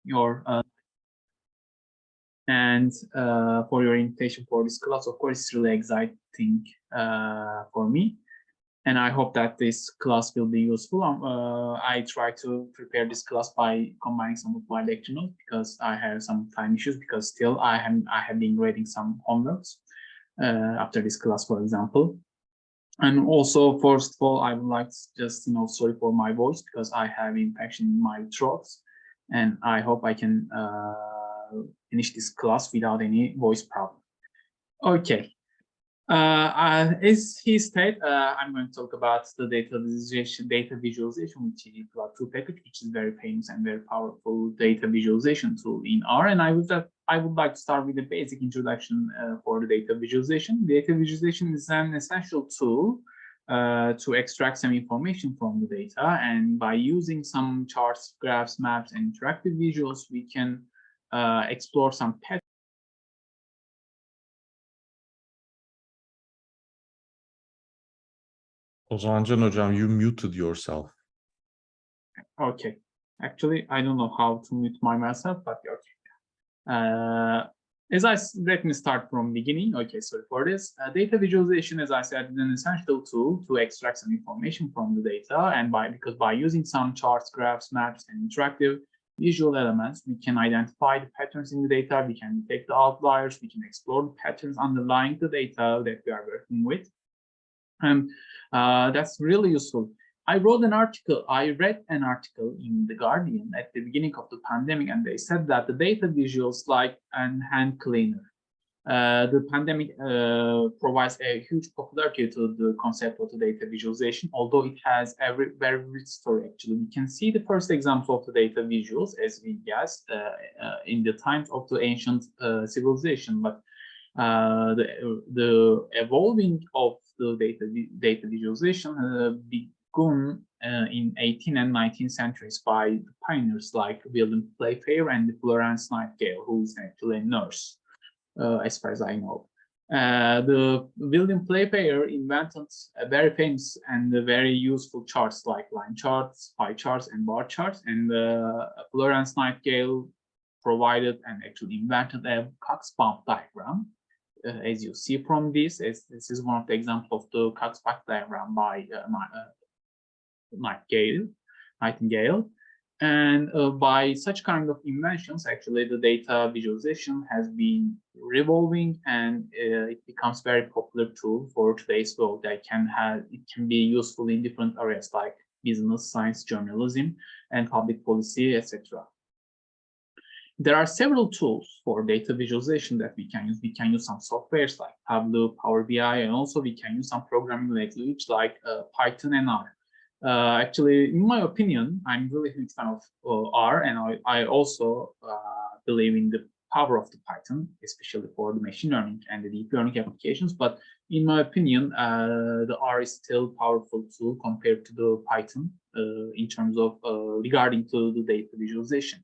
your and for your invitation for this class. Of course, it's really exciting for me, and I hope that this class will be useful. I try to prepare this class by combining some of my lecture notes because I have some time issues, because still I have been grading some homeworks after this class, for example. And also, first of all, I would like to just, sorry for my voice, because I have infection in my throat, and I hope I can finish this class without any voice problem. Okay. As he said, I'm going to talk about the data visualization with ggplot2 package, which is very famous and very powerful data visualization tool in R. And I would like to start with a basic introduction for the data visualization. Data visualization is an essential tool to extract some information from the data, and by using some charts, graphs, maps, and interactive visuals, we can explore some patterns. Ozancan hocam, you muted yourself. Okay. Actually, I don't know how to mute myself, but okay. Let me start from beginning. Okay, sorry for this. Data visualization, as I said, is an essential tool to extract some information from the data, and because by using some charts, graphs, maps, and interactive visual elements, we can identify the patterns in the data, we can detect the outliers, we can explore the patterns underlying the data that we are working with. And that's really useful. I read an article in The Guardian at the beginning of the pandemic, and they said that the data visuals like an hand cleaner. The pandemic provides a huge popularity to the concept of the data visualization, although it has a very rich story. Actually, we can see the first example of the data visuals, as we guessed, in the times of the ancient civilization. But the evolving of the data visualization begun in 18th and 19th centuries by the pioneers like William Playfair and Florence Nightingale, who is actually a nurse, as far as I know. The William Playfair invented a very famous and very useful charts like line charts, pie charts, and bar charts, and Florence Nightingale provided and actually invented a Cox-Bump diagram. As you see from this is one of the examples of the Cox-Bump diagram by Nightingale. And by such kind of inventions, actually, the data visualization has been revolving, and it becomes very popular tool for today's world. It can be useful in different areas like business, science, journalism, and public policy, etc. There are several tools for data visualization that we can use. We can use some softwares like Tableau, Power BI, and also we can use some programming language like Python and R. Actually, in my opinion, I'm really a huge fan of R, and I also believe in the power of the Python, especially for the machine learning and the deep learning applications. But in my opinion, the R is still a powerful tool compared to the Python in terms of regarding to the data visualization.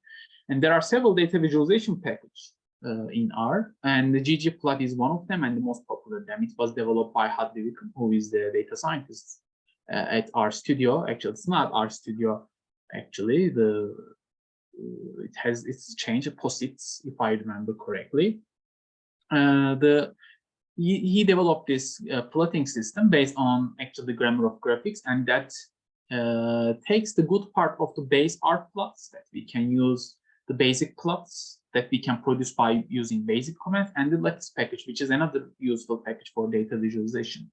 And there are several data visualization packages in R, and the ggplot is one of them and the most popular of them. It was developed by Hadley Wickham, who is the data scientist at RStudio. Actually, it's not RStudio. Actually, it's changed POSIX, if I remember correctly. He developed this plotting system based on actually the grammar of graphics, and that takes the good part of the base R plots that we can use, the basic plots that we can produce by using basic commands, and the lattice package, which is another useful package for data visualization.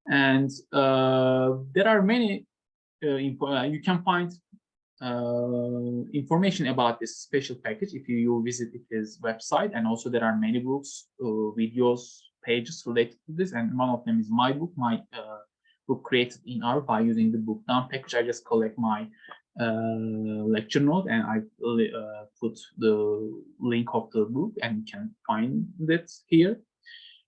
And there are many, you can find information about this special package if you visit his website, and also there are many books, videos, pages related to this, and one of them is my book, book created in R by using the book down package. I just collect my lecture note and I put the link of the book, and you can find it here.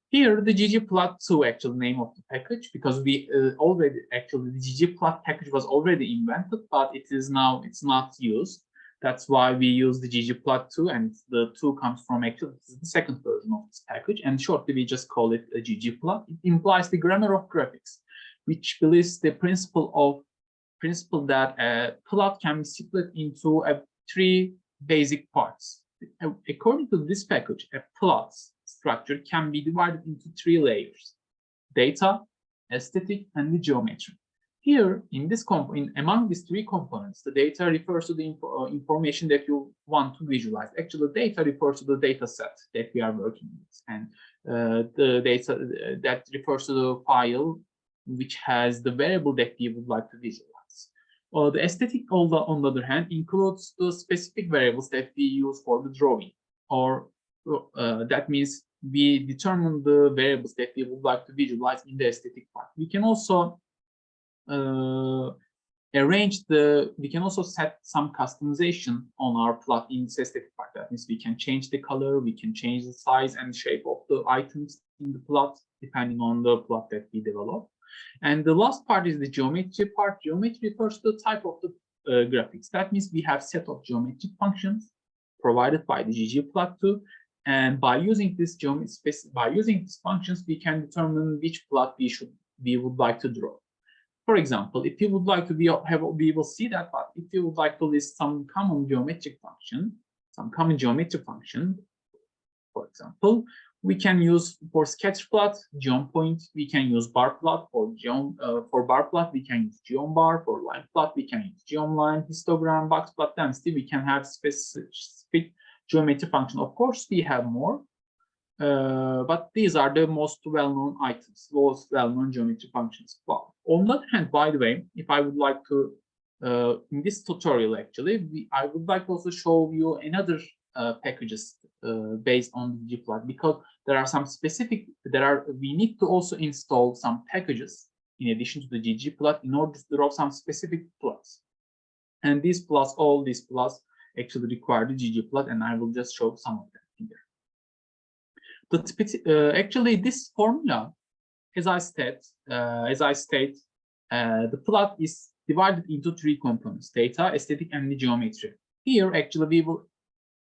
Here, the ggplot2 actual name of the package, because we already actually the ggplot package was already invented, but it's not used. That's why we use the ggplot2, and the 2 comes from actually the second version of this package, and shortly we just call it a ggplot. It implies the grammar of graphics, which believes the principle that a plot can be split into 3 basic parts. According to this package, a plot structure can be divided into 3 layers: data, aesthetic, and the geometry. Here, in this among these 3 components, the data refers to the information that you want to visualize. Actually, data refers to the data set that we are working with, and the data that refers to the file which has the variable that we would like to visualize. The aesthetic, on the other hand, includes the specific variables that we use for the drawing, or that means we determine the variables that we would like to visualize in the aesthetic part. We can also we can also set some customization on our plot in this aesthetic part. That means we can change the color, we can change the size and shape of the items in the plot depending on the plot that we develop. And the last part is the geometry part. Geometry refers to the type of the graphics. That means we have set of geometric functions provided by the ggplot2, and by using these functions, we can determine which plot we would like to draw. For example, if you would like to we will see that, but if you would like to list some common geometric function, for example, we can use for scatterplot, geom point. We can use bar plot for bar plot. We can use geom bar for line plot. We can use geom line, histogram, box plot density. We can have specific geometry function. Of course, we have more, but these are the most well-known items, most well-known geometry functions. Well, on the other hand, by the way, if I would like to, in this tutorial, actually, I would like to also show you another packages based on ggplot, because there are some specific, we need to also install some packages in addition to the ggplot in order to draw some specific plots. And all these plots actually require the ggplot, and I will just show some of them here. Actually, this formula, as I state, the plot is divided into 3 components: data, aesthetic, and the geometry. Here, actually, we will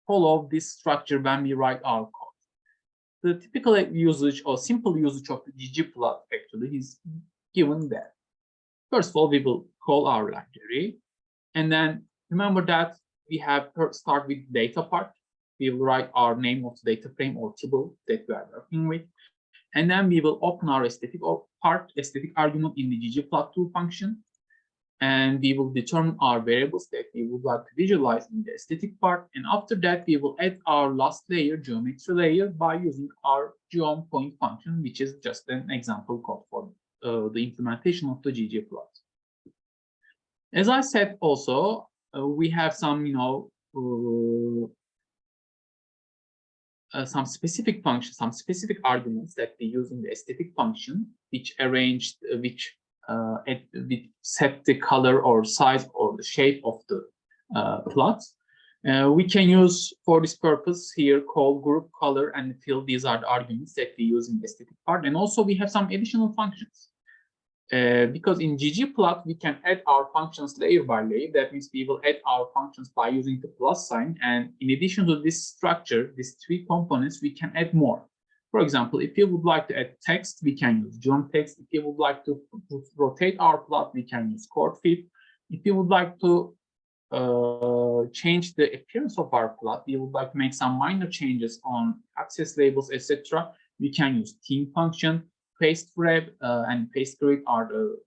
follow this structure when we write our code. The typical usage or simple usage of the ggplot actually is given there. First of all, we will call our library, and then remember that we have to start with data part. We will write our name of the data frame or table that we are working with, and then we will open our aesthetic argument in the ggplot2 function, and we will determine our variables that we would like to visualize in the aesthetic part. And after that, we will add our last layer, geometry layer, by using our geom point function, which is just an example code for the implementation of the ggplot. As I said, also we have some, some specific functions, some specific arguments that we use in the aesthetic function, which set the color or size or the shape of the plot. We can use for this purpose here call group color and fill. These are the arguments that we use in the aesthetic part. And also we have some additional functions. Because in ggplot we can add our functions layer by layer. That means we will add our functions by using the plus sign, and in addition to this structure, these 3 components, we can add more. For example, if you would like to add text, we can use geom text. If you would like to rotate our plot, we can use chord fit. If you would like to change the appearance of our plot, we would like to make some minor changes on access labels, etc., we can use theme function. Paste grab and paste grid are the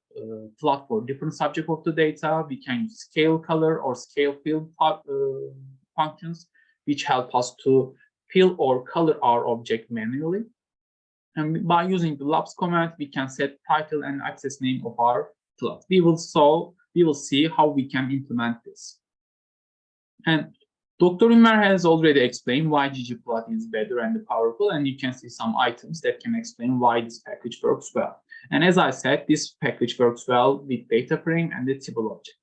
plot for different subject of the data. We can use scale color or scale fill functions, which help us to fill or color our object manually. And by using the labs command, we can set title and access name of our plot. We will see how we can implement this. And Dr. Ümer has already explained why ggplot is better and powerful, and you can see some items that can explain why this package works well. And as I said, this package works well with data frame and the table object.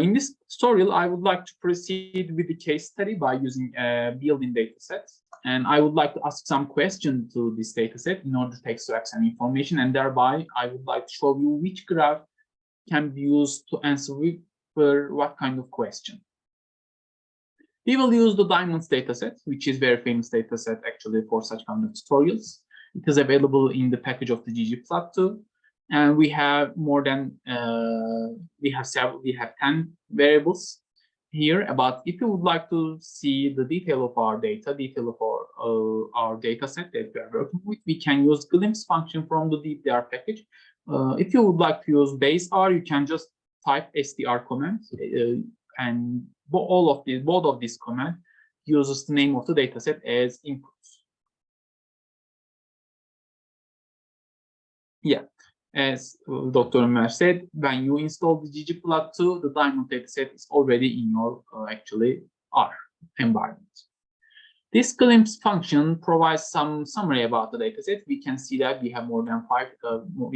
In this tutorial, I would like to proceed with the case study by using a built-in dataset. And I would like to ask some questions to this dataset in order to extract some information, and thereby I would like to show you which graph can be used to answer for what kind of question. We will use the diamonds dataset, which is very famous dataset actually for such kind of tutorials. It is available in the package of the ggplot2, and we have more than we have 10 variables, here, but if you would like to see the detail of our data, detail of our data set that we are working with, we can use glimpse function from the DPR package. If you would like to use base R, you can just type str command, and both of these commands uses the name of the data set as inputs. Yeah. As Dr. Ömer said, when you install the ggplot2, the diamond dataset is already in your actually R environment. This glimpse function provides some summary about the dataset. We can see that we have more than more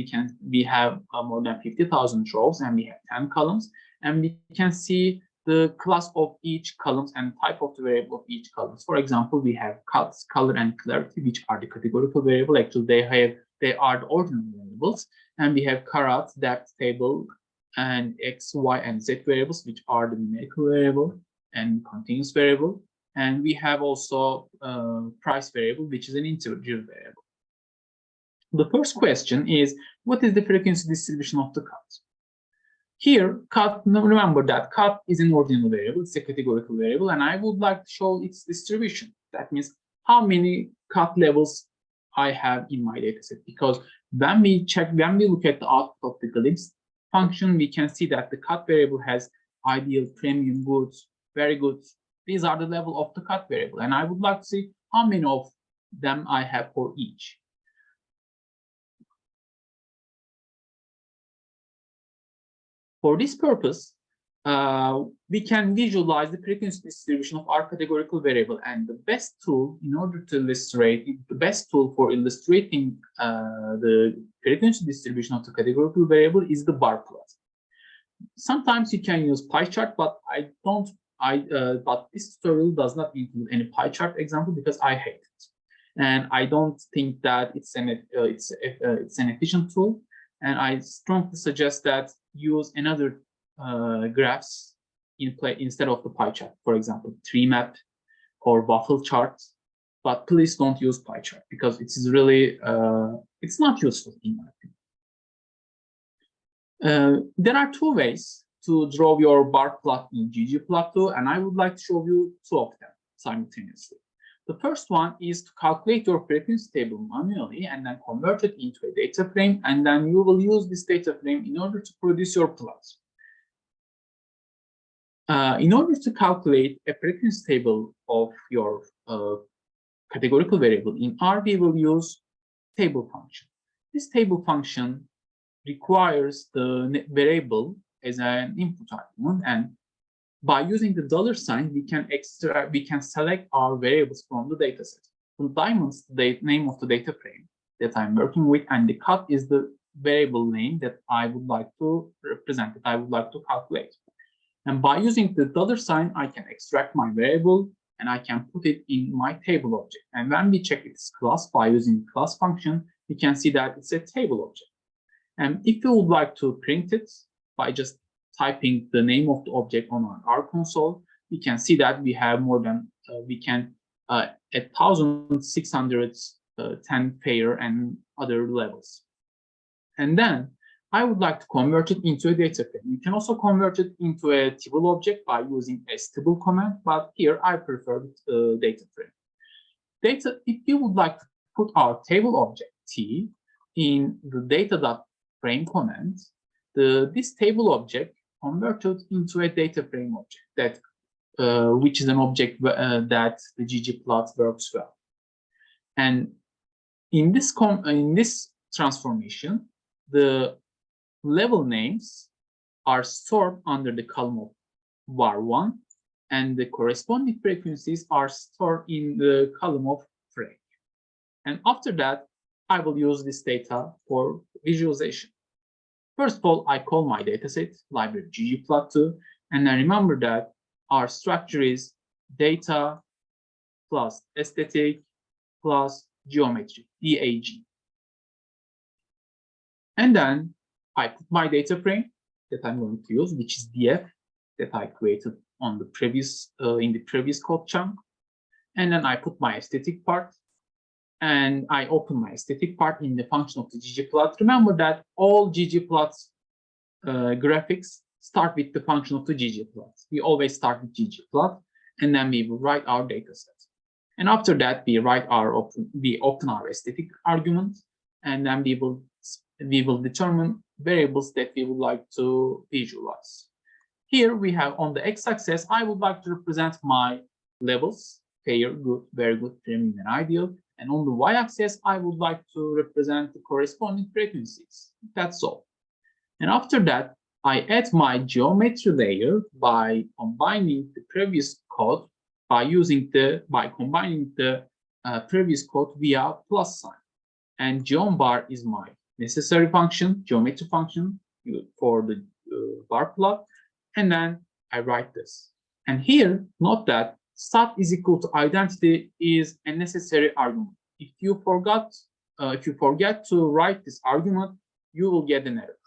than 50,000 rows, and we have 10 columns, and we can see the class of each columns and type of the variable of each columns. For example, we have cuts, color, and clarity, which are the categorical variable. Actually, they are the ordinal variables. And we have carat, depth table, and x, y, and z variables, which are the numerical variable and continuous variable. And we have also price variable, which is an integer variable. The first question is, what is the frequency distribution of the cut? Here, cut, remember that cut is an ordinal variable, it's a categorical variable, and I would like to show its distribution. That means how many cut levels I have in my dataset, because when we look at the output of the glimpse function, we can see that the cut variable has ideal, premium, good, very good. These are the level of the cut variable, and I would like to see how many of them I have for each. For this purpose, we can visualize the frequency distribution of our categorical variable, and the best tool in order to illustrate, the best tool for illustrating the frequency distribution of the categorical variable is the bar plot. Sometimes you can use pie chart, but but this tutorial does not include any pie chart example because I hate it, and I don't think that it's an efficient tool, and I strongly suggest that use another graphs instead of the pie chart, for example, tree map or waffle chart. But please don't use pie chart because it is really it's not useful in my opinion. There are two ways to draw your bar plot in ggplot2, and I would like to show you two of them simultaneously. The first one is to calculate your frequency table manually and then convert it into a data frame, and then you will use this data frame in order to produce your plots. In order to calculate a frequency table of your categorical variable in R, we will use table function. This table function requires the variable as an input argument, and by using the $, we can select our variables from the dataset. The diamond is the name of the data frame that I'm working with, and the cut is the variable name that I would like to represent, that I would like to calculate. And by using the $, I can extract my variable and I can put it in my table object. And when we check its class by using the class function, we can see that it's a table object. And if you would like to print it by just typing the name of the object on our console, we can see that we have more than 1,610 pair and other levels. And then I would like to convert it into a data frame. You can also convert it into a table object by using a stable command, but here I prefer the data frame. If you would like to put our table object T in the data.frame command, this table object converted into a data frame object that which is an object that the ggplot works well. And in this transformation, the level names are stored under the column of var1, and the corresponding frequencies are stored in the column of frame. And after that, I will use this data for visualization. First of all, I call my dataset library ggplot2, and then remember that our structure is data plus aesthetic plus geometry, DAG. And then I put my data frame that I'm going to use, which is df, that I created on the previous in the previous code chunk. And then I put my aesthetic part, and I open my aesthetic part in the function of the ggplot. Remember that all ggplots graphics start with the function of the ggplot. We always start with ggplot, and then we will write our data set. And after that, we open our aesthetic argument, and then we will determine variables that we would like to visualize. Here we have on the x-axis, I would like to represent my levels, fair, good, very good, premium, and ideal. And on the y-axis, I would like to represent the corresponding frequencies. That's all. And after that, I add my geometry layer by combining the previous code by combining the previous code via plus sign. And geom bar is my necessary function, geometry function for the bar plot. And then I write this. And here, note that stat is equal to identity is a necessary argument. If you forget to write this argument, you will get an error.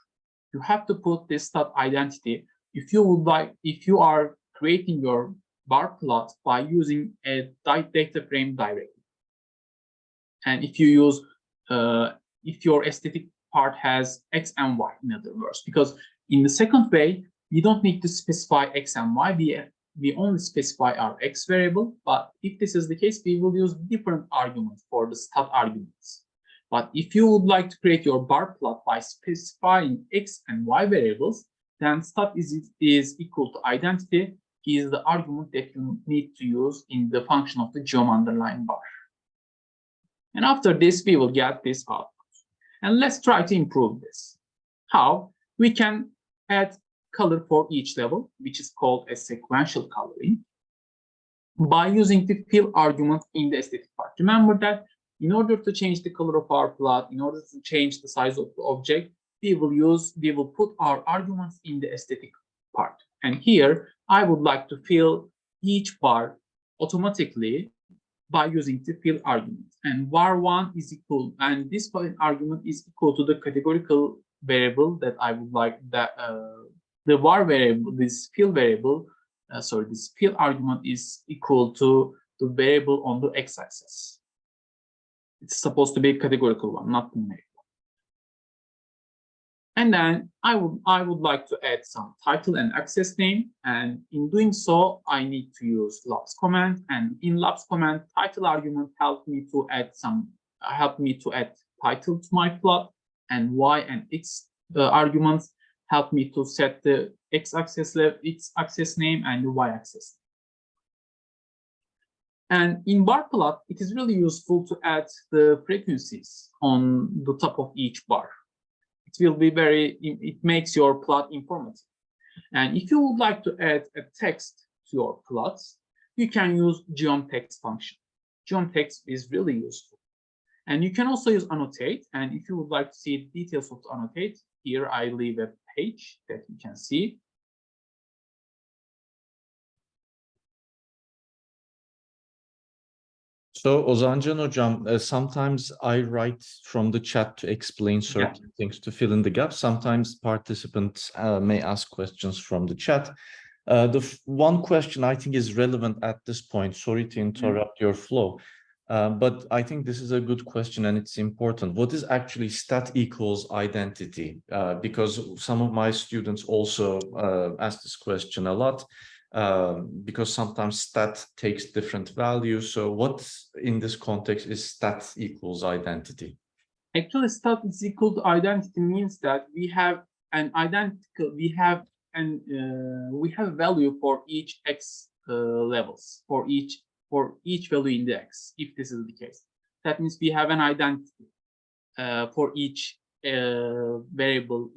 You have to put this stat identity if you are creating your bar plot by using a data frame directly. And if you use if your aesthetic part has x and y, in other words, because in the second way, we don't need to specify x and y. We only specify our x variable. But if this is the case, we will use different arguments for the stat arguments. But if you would like to create your bar plot by specifying x and y variables, then stat is equal to identity is the argument that you need to use in the function of the geom underline bar. And after this, we will get this output. And let's try to improve this. How? We can add color for each level, which is called a sequential coloring, by using the fill argument in the aesthetic part. Remember that in order to change the color of our plot, in order to change the size of the object, we will put our arguments in the aesthetic part. And here, I would like to fill each bar automatically by using the fill argument. And var1 is equal, and this argument is equal to the categorical variable that I would like that the var variable, this fill argument is equal to the variable on the x-axis. It's supposed to be a categorical one, not numeric. And then I would like to add some title and access name. And in doing so, I need to use labs command. And in labs command, title argument helped me to add title to my plot, and y and x arguments help me to set the x-axis name and the y-axis. And in bar plot, it is really useful to add the frequencies on the top of each bar. It makes your plot informative. And if you would like to add a text to your plots, you can use geom text function. Geom text is really useful. And you can also use annotate. And if you would like to see the details of the annotate, here I leave a page that you can see. So Ozancan Hocam, sometimes I write from the chat to explain certain things to fill in the gaps. Sometimes participants may ask questions from the chat. The one question I think is relevant at this point, sorry to interrupt your flow, but I think this is a good question and it's important. What is actually stat equals identity? Because some of my students also ask this question a lot. Because sometimes stat takes different values. So what in this context is stat equals identity? Actually, stat is equal to identity means that we have an identical, we have a value for each x levels, for each value in the x, if this is the case. That means we have an identity for each variable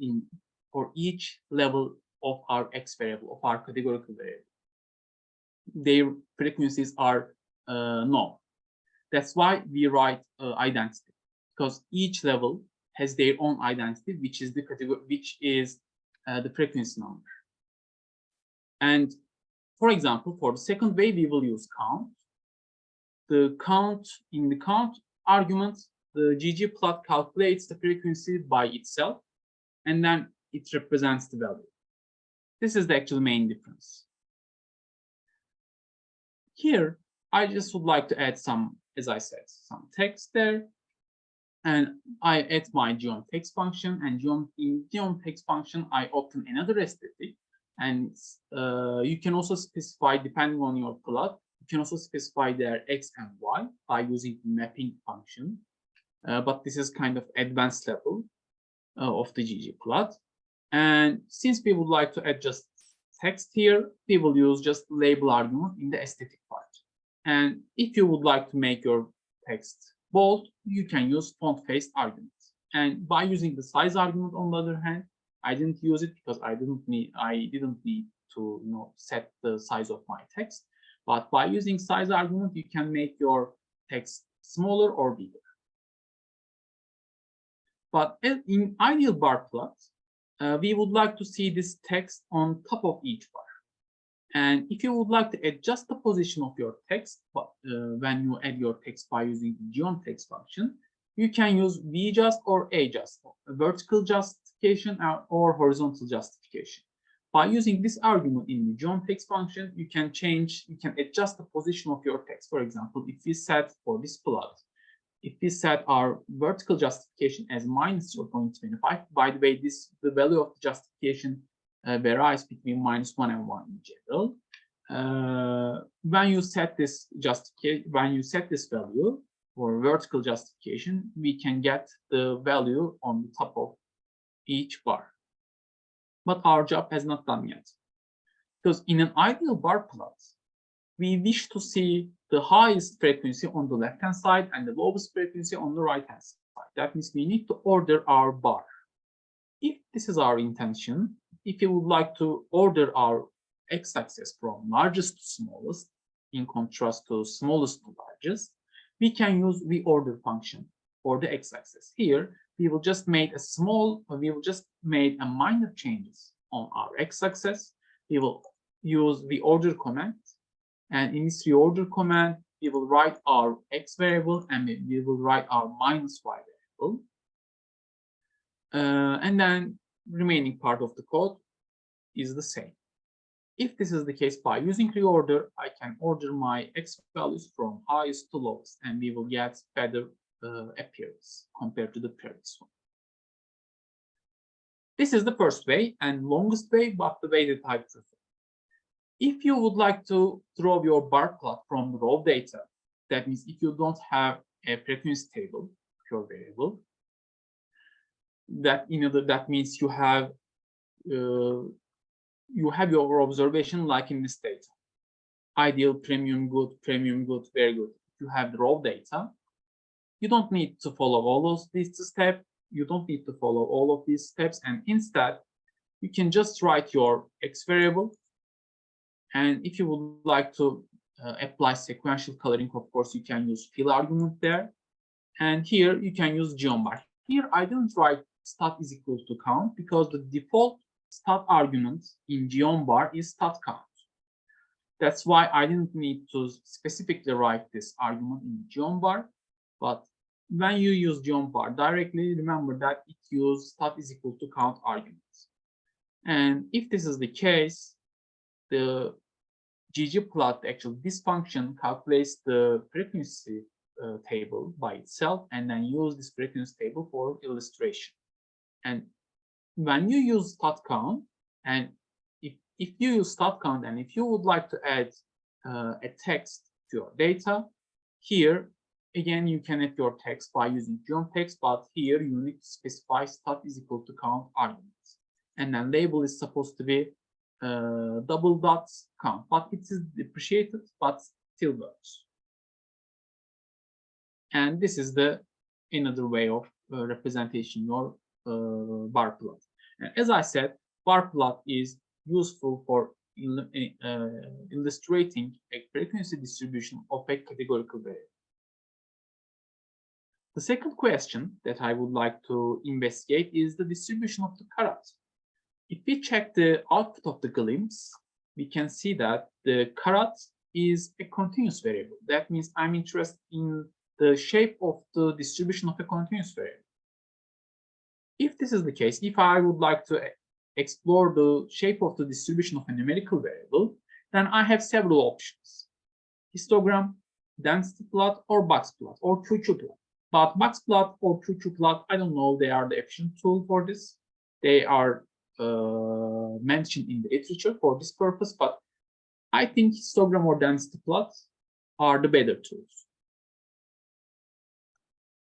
for each level of our x variable, of our categorical variable. Their frequencies are known. That's why we write identity, because each level has their own identity, which is the frequency number. And for example, for the second way, we will use count. In the count argument, the ggplot calculates the frequency by itself, and then it represents the value. This is the actual main difference. Here, I just would like to add some, as I said, some text there. And I add my geom text function, and in geom text function, I open another aesthetic. And you can also specify, depending on your plot, you can also specify their x and y by using the mapping function. But this is kind of advanced level of the ggplot. And since we would like to adjust text here, we will use just label argument in the aesthetic part. And if you would like to make your text bold, you can use font faced argument. And by using the size argument, on the other hand, I didn't use it because I didn't need to set the size of my text. But by using size argument, you can make your text smaller or bigger. But in ideal bar plot, we would like to see this text on top of each bar. And if you would like to adjust the position of your text, when you add your text by using the geom_text function, you can use vjust or ajust, vertical justification or horizontal justification. By using this argument in the geom_text function, you can adjust the position of your text. For example, if we set for this plot, if we set our vertical justification as -0.25, by the way, the value of the justification varies between -1 and 1 in general. When you set this value for vertical justification, we can get the value on the top of each bar. But our job has not done yet, because in an ideal bar plot, we wish to see the highest frequency on the left-hand side and the lowest frequency on the right-hand side. That means we need to order our bar. If this is our intention, if you would like to order our x-axis from largest to smallest, in contrast to smallest to largest, we can use the order function for the x-axis. Here, we will just make a minor changes on our x-axis. We will use the order command, and in this reorder command, we will write our x variable and we will write our -y variable. And then remaining part of the code is the same. If this is the case, by using reorder, I can order my x values from highest to lowest, and we will get better appearance compared to the previous one. This is the first way and longest way, but the way that I prefer. If you would like to draw your bar plot from the raw data, that means if you don't have a frequency table, pure variable, that means you have your observation like in this data: ideal, premium, good, very good. If you have the raw data, you don't need to follow all of these steps. You don't need to follow all of these steps, and instead, you can just write your x variable. And if you would like to apply sequential coloring, of course, you can use fill argument there. And here you can use geom_bar. Here I didn't write stat is equal to count because the default stat argument in geom_bar is stat count. That's why I didn't need to specifically write this argument in geom_bar. But when you use geom_bar directly, remember that it uses stat is equal to count arguments. And if this is the case, the ggplot, actually this function calculates the frequency table by itself and then use this frequency table for illustration. And when you use stat count, and if you use stat count, and if you would like to add a text to your data, here again you can add your text by using geom_text, but here you need to specify stat is equal to count arguments, and then label is supposed to be double dots count, but it is depreciated, but still works. And this is another way of representation your bar plot. And as I said, bar plot is useful for illustrating a frequency distribution of a categorical variable. The second question that I would like to investigate is the distribution of the carat. If we check the output of the glimpse, we can see that the carat is a continuous variable. That means I'm interested in the shape of the distribution of a continuous variable. If this is the case, if I would like to explore the shape of the distribution of a numerical variable, then I have several options: histogram, density plot, or box plot, or ggplot. But box plot or ggplot, I don't know they are the efficient tool for this. They are mentioned in the literature for this purpose, but I think histogram or density plots are the better tools.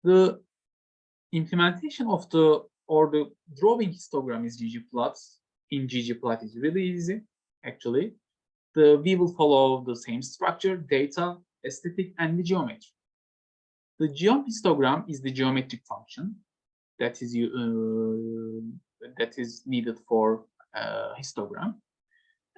The implementation of the drawing histogram is ggplots in ggplot is really easy. Actually, we will follow the same structure, data, aesthetic, and the geometry. The geom histogram is the geometric function that is needed for histogram.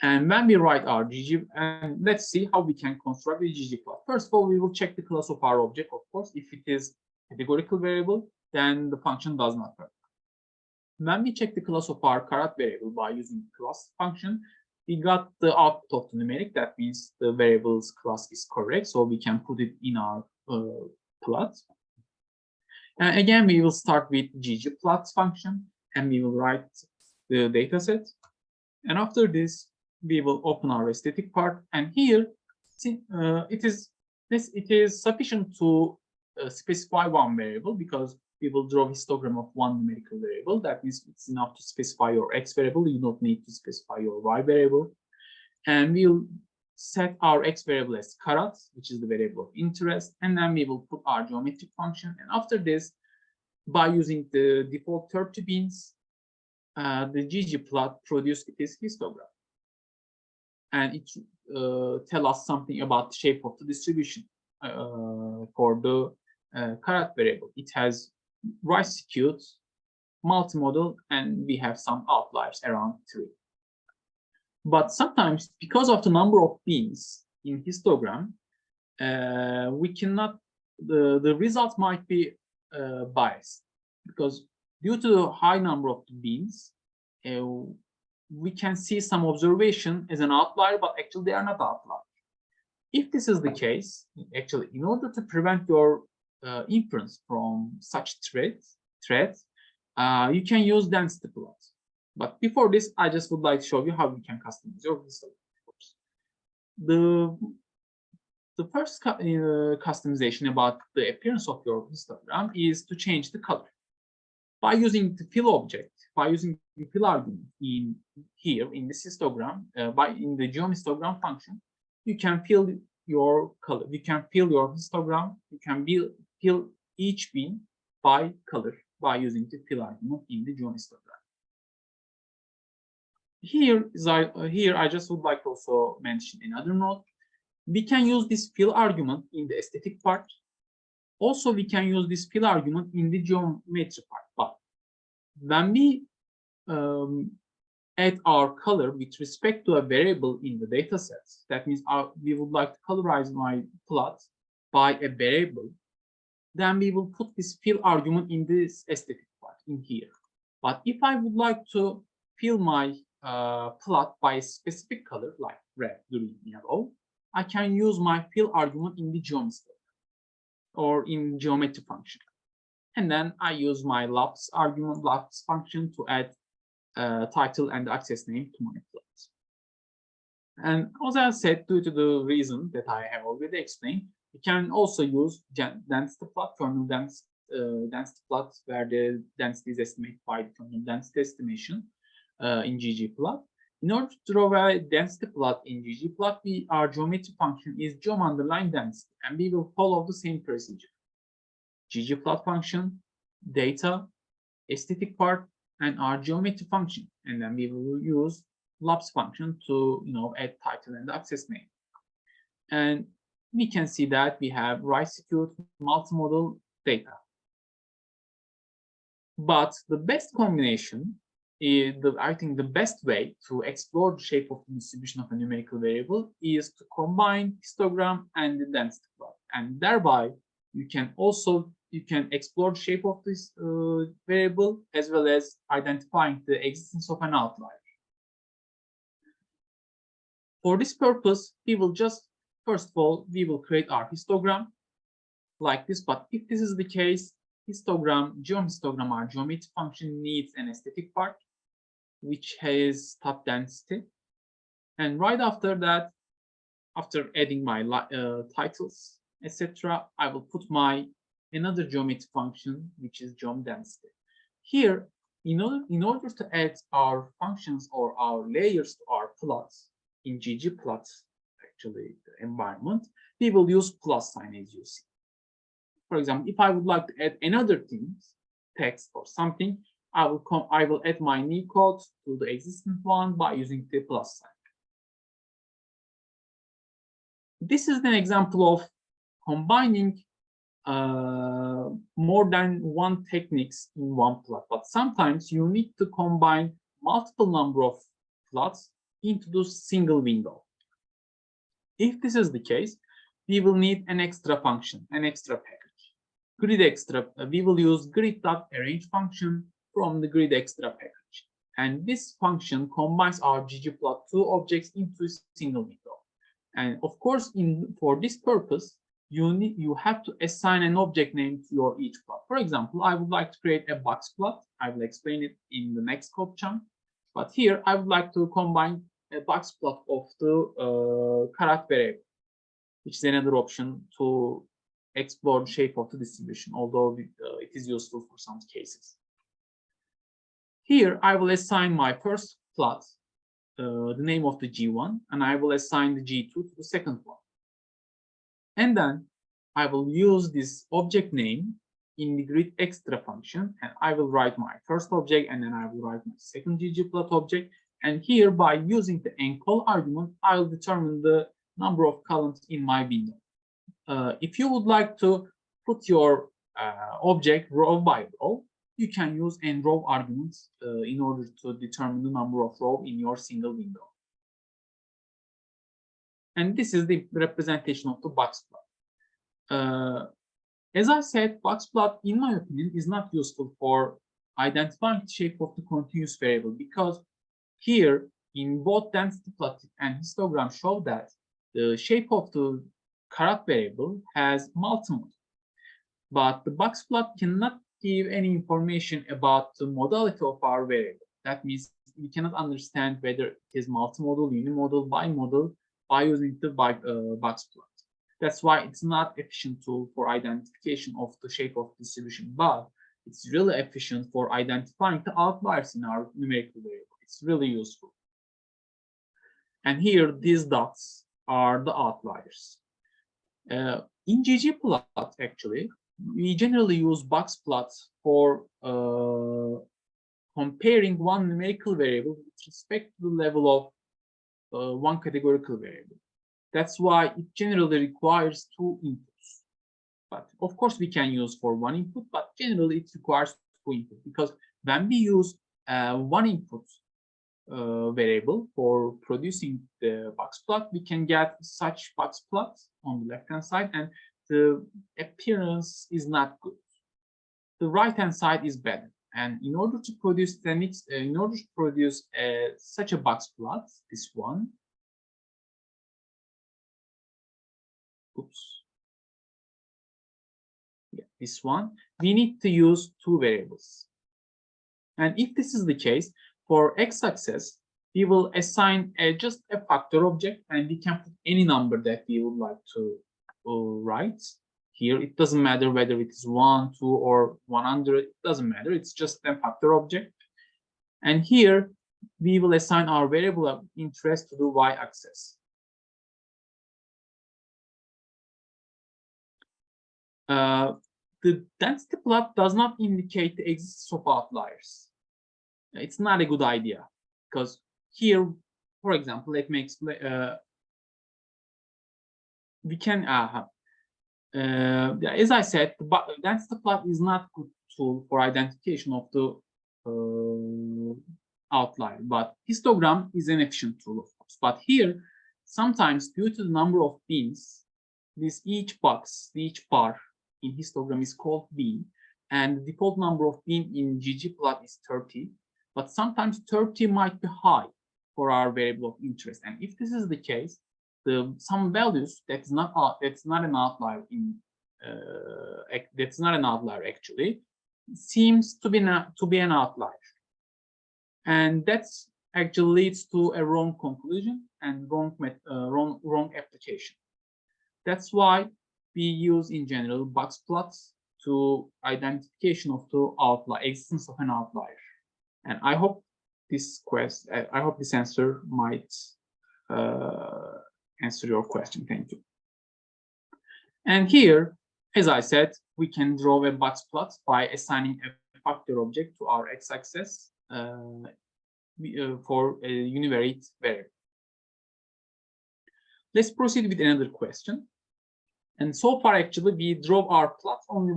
And when we write our GG, and let's see how we can construct the ggplot. First of all, we will check the class of our object, of course. If it is categorical variable, then the function does not work. When we check the class of our carat variable by using the class function, we got the output of the numeric. That means the variable's class is correct, so we can put it in our plot. And again, we will start with ggplots function, and we will write the dataset. And after this, we will open our aesthetic part. And here, it is sufficient to specify one variable, because we will draw histogram of one numerical variable. That means it's enough to specify your x variable. You don't need to specify your y variable. And we'll set our x variable as carat, which is the variable of interest. And then we will put our geometric function. And after this, by using the default 30 bins, the ggplot produces its histogram. And it tells us something about the shape of the distribution for the carat variable. It has right skewed, multimodal, and we have some outliers around 3. But sometimes, because of the number of bins in histogram, we cannot. The result might be biased, because due to the high number of bins, we can see some observation as an outlier, but actually they are not outliers. If this is the case, actually, in order to prevent your inference from such threads, you can use density plots. But before this, I just would like to show you how you can customize your histogram. The first customization about the appearance of your histogram is to change the color. By using the fill object, by using the fill argument in this histogram, in the geom histogram function, you can fill your color. You can fill your histogram. You can fill each bin by color by using the fill argument in the geom histogram. Here I just would like to also mention another note. We can use this fill argument in the aesthetic part. Also, we can use this fill argument in the geometry part. But when we add our color with respect to a variable in the data sets, that means we would like to colorize my plot by a variable, then we will put this fill argument in this aesthetic part in here. But if I would like to fill my plot by a specific color, like red, green, yellow, I can use my fill argument in the geometry or in geometry function. And then I use my labs function to add title and access name to my plot. And as I said, due to the reason that I have already explained, you can also use density plot, kernel density plot, where the density is estimated by the kernel density estimation in ggplot. In order to draw a density plot in ggplot, our geometry function is geom_density, and we will follow the same procedure. ggplot function, data, aesthetic part, and our geometry function, and then we will use labs function to add title and access name. And we can see that we have right skewed multimodal data. But the best combination is I think the best way to explore the shape of the distribution of a numerical variable is to combine histogram and the density plot, and thereby you can explore the shape of this variable as well as identifying the existence of an outlier. For this purpose, we will just, first of all, we will create our histogram like this. But if this is the case, geom histogram, our geometry function needs an aesthetic part, which has top density. And right after that, after adding my titles, etc., I will put my another geometry function, which is geom density. Here, in order to add our functions or our layers to our plots in ggplot2, actually the environment, we will use plus sign, as you see. For example, if I would like to add another thing, text or something, I will add my new code to the existing one by using the plus sign. This is an example of combining more than one techniques in one plot, but sometimes you need to combine multiple number of plots into the single window. If this is the case, we will need an extra function, an extra package. Grid extra, we will use grid.arrange function from the grid extra package. And this function combines our ggplot2 objects into a single window. And of course, for this purpose, you have to assign an object name to your each plot. For example, I would like to create a box plot. I will explain it in the next code chunk. But here, I would like to combine a box plot of the character variable, which is another option to explore the shape of the distribution, although it is useful for some cases. Here, I will assign my first plot the name of the G1, and I will assign the G2 to the second one. And then I will use this object name in the grid extra function, and I will write my first object, and then I will write my second ggplot object. And here, by using the encall argument, I will determine the number of columns in my window. If you would like to put your object row by row, you can use enrow arguments in order to determine the number of rows in your single window. And this is the representation of the box plot. As I said, box plot, in my opinion, is not useful for identifying the shape of the continuous variable, because here in both density plot and histogram show that the shape of the character variable has multimodal, but the box plot cannot give any information about the modality of our variable. That means we cannot understand whether it is multimodal, unimodal, bimodal by using the box plot. That's why it's not efficient tool for identification of the shape of distribution, but it's really efficient for identifying the outliers in our numerical variable. It's really useful. And here, these dots are the outliers. In ggplot, actually, we generally use box plots for comparing one numerical variable with respect to the level of one categorical variable. That's why it generally requires two inputs. But of course, we can use for one input, but generally it requires two inputs, because when we use one input variable for producing the box plot, we can get such box plots on the left-hand side, and the appearance is not good. The right-hand side is better. And in order to produce such a box plot, this one, this one, we need to use two variables. And if this is the case, for x-axis, we will assign just a factor object, and we can put any number that we would like to write. Here, it doesn't matter whether it is 1, 2, or 100. It doesn't matter. It's just a factor object. And here, we will assign our variable of interest to the y-axis. The density plot does not indicate the existence of outliers. It's not a good idea, because here, for example, let me explain. We can, as I said, the density plot is not a good tool for identification of the outlier, but histogram is an efficient tool, of course. But here, sometimes due to the number of beans, each bar in histogram is called bean, and the default number of bean in ggplot is 30. But sometimes 30 might be high for our variable of interest, and if this is the case, some values that's not an outlier actually seems to be an outlier, and that's actually leads to a wrong conclusion and wrong application. That's why we use in general box plots to identification of the existence of an outlier. And I hope this answer might answer your question. Thank you. And here, as I said, we can draw a box plot by assigning a factor object to our x-axis for a univariate variable. Let's proceed with another question. And so far, actually, we draw our plot only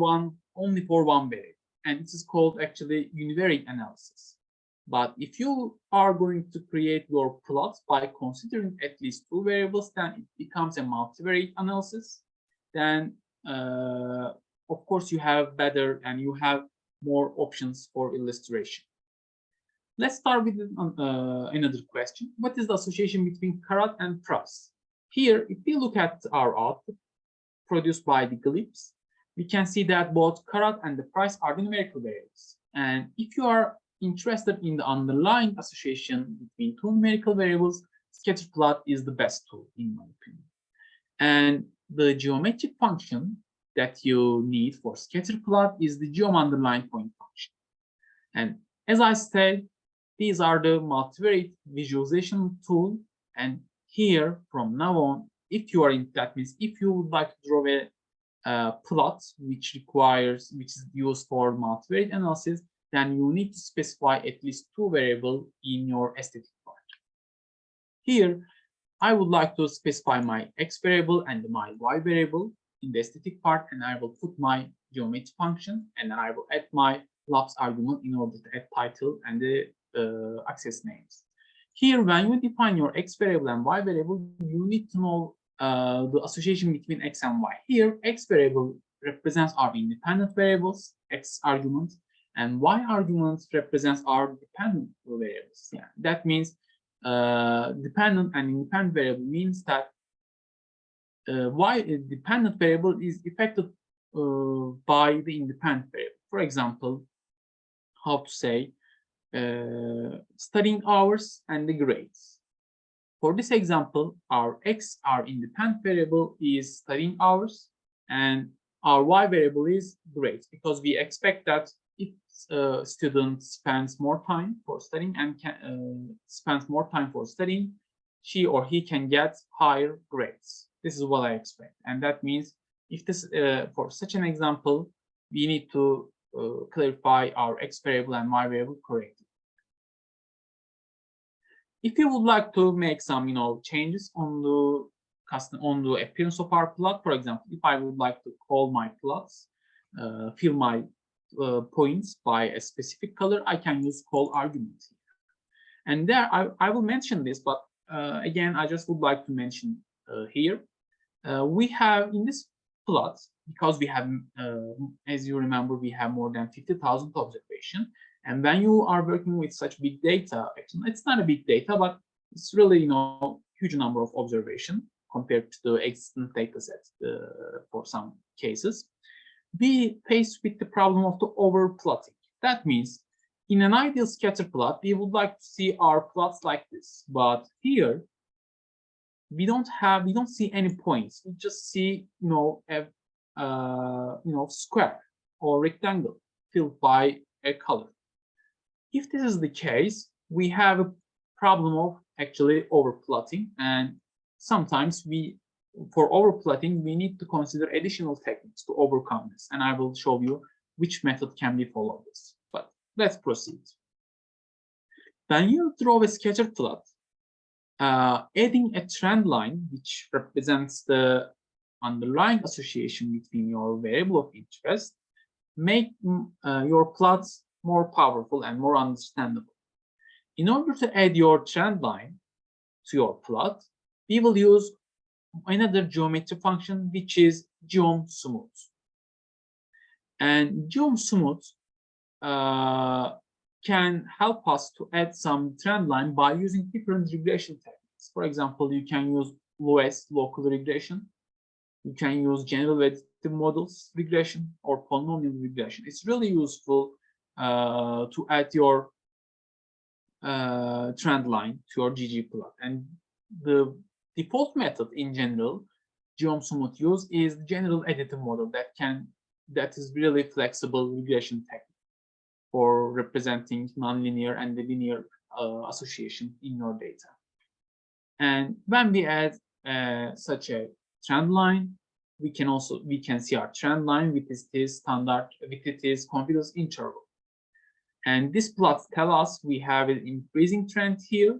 for one variable, and this is called actually univariate analysis. But if you are going to create your plot by considering at least two variables, then it becomes a multivariate analysis. Then, of course, you have better and you have more options for illustration. Let's start with another question. What is the association between carat and price? Here, if we look at our output produced by the glyphs, we can see that both carat and the price are the numerical variables. And if you are interested in the underlying association between two numerical variables, scatterplot is the best tool, in my opinion. And the geometric function that you need for scatterplot is the geom underlying point function. And as I said, these are the multivariate visualization tool. And here, from now on, if you are in, that means if you would like to draw a plot which is used for multivariate analysis, then you need to specify at least two variables in your aesthetic part. Here, I would like to specify my x variable and my y variable in the aesthetic part, and I will put my geometry function, and then I will add my labs argument in order to add title and the access names. Here, when you define your x variable and y variable, you need to know the association between x and y. Here, x variable represents our independent variables, x argument, and y argument represents our dependent variables. Yeah, that means dependent and independent variable means that y dependent variable is affected by the independent variable. For example, how to say studying hours and the grades. For this example, our x, our independent variable, is studying hours, and our y variable is grades, because we expect that if a student spends more time for studying and spends more time for studying, she or he can get higher grades. This is what I expect, and that means if this for such an example, we need to clarify our x variable and y variable correctly. If you would like to make some, changes on the appearance of our plot, for example, if I would like to call my plots, fill my points by a specific color, I can use call argument here. And there, I will mention this, but again, I just would like to mention here, we have in this plot, because we have, as you remember, we have more than 50,000 observations. And when you are working with such big data, actually, it's not a big data, but it's really, huge number of observation compared to the existing data sets for some cases. We face with the problem of the overplotting. That means in an ideal scatter plot, we would like to see our plots like this, but here we don't see any points. We just see, a square or rectangle filled by a color. If this is the case, we have a problem of actually overplotting, and sometimes for overplotting, we need to consider additional techniques to overcome this, and I will show you which method can be followed this. But let's proceed. When you draw a scatter plot, adding a trend line, which represents the underlying association between your variable of interest, make your plots more powerful and more understandable. In order to add your trend line to your plot, we will use another geometry function, which is geom smooth. And geom smooth can help us to add some trend line by using different regression techniques. For example, you can use LOS, local regression. You can use general additive models regression or polynomial regression. It's really useful to add your trend line to your ggplot. And the default method in general, geom smooth use, is the general additive model that is really flexible regression technique. for representing nonlinear and the linear association in your data. And when we add such a trend line, we can see our trend line with this standard, with this confidence interval. And this plot tell us we have an increasing trend here,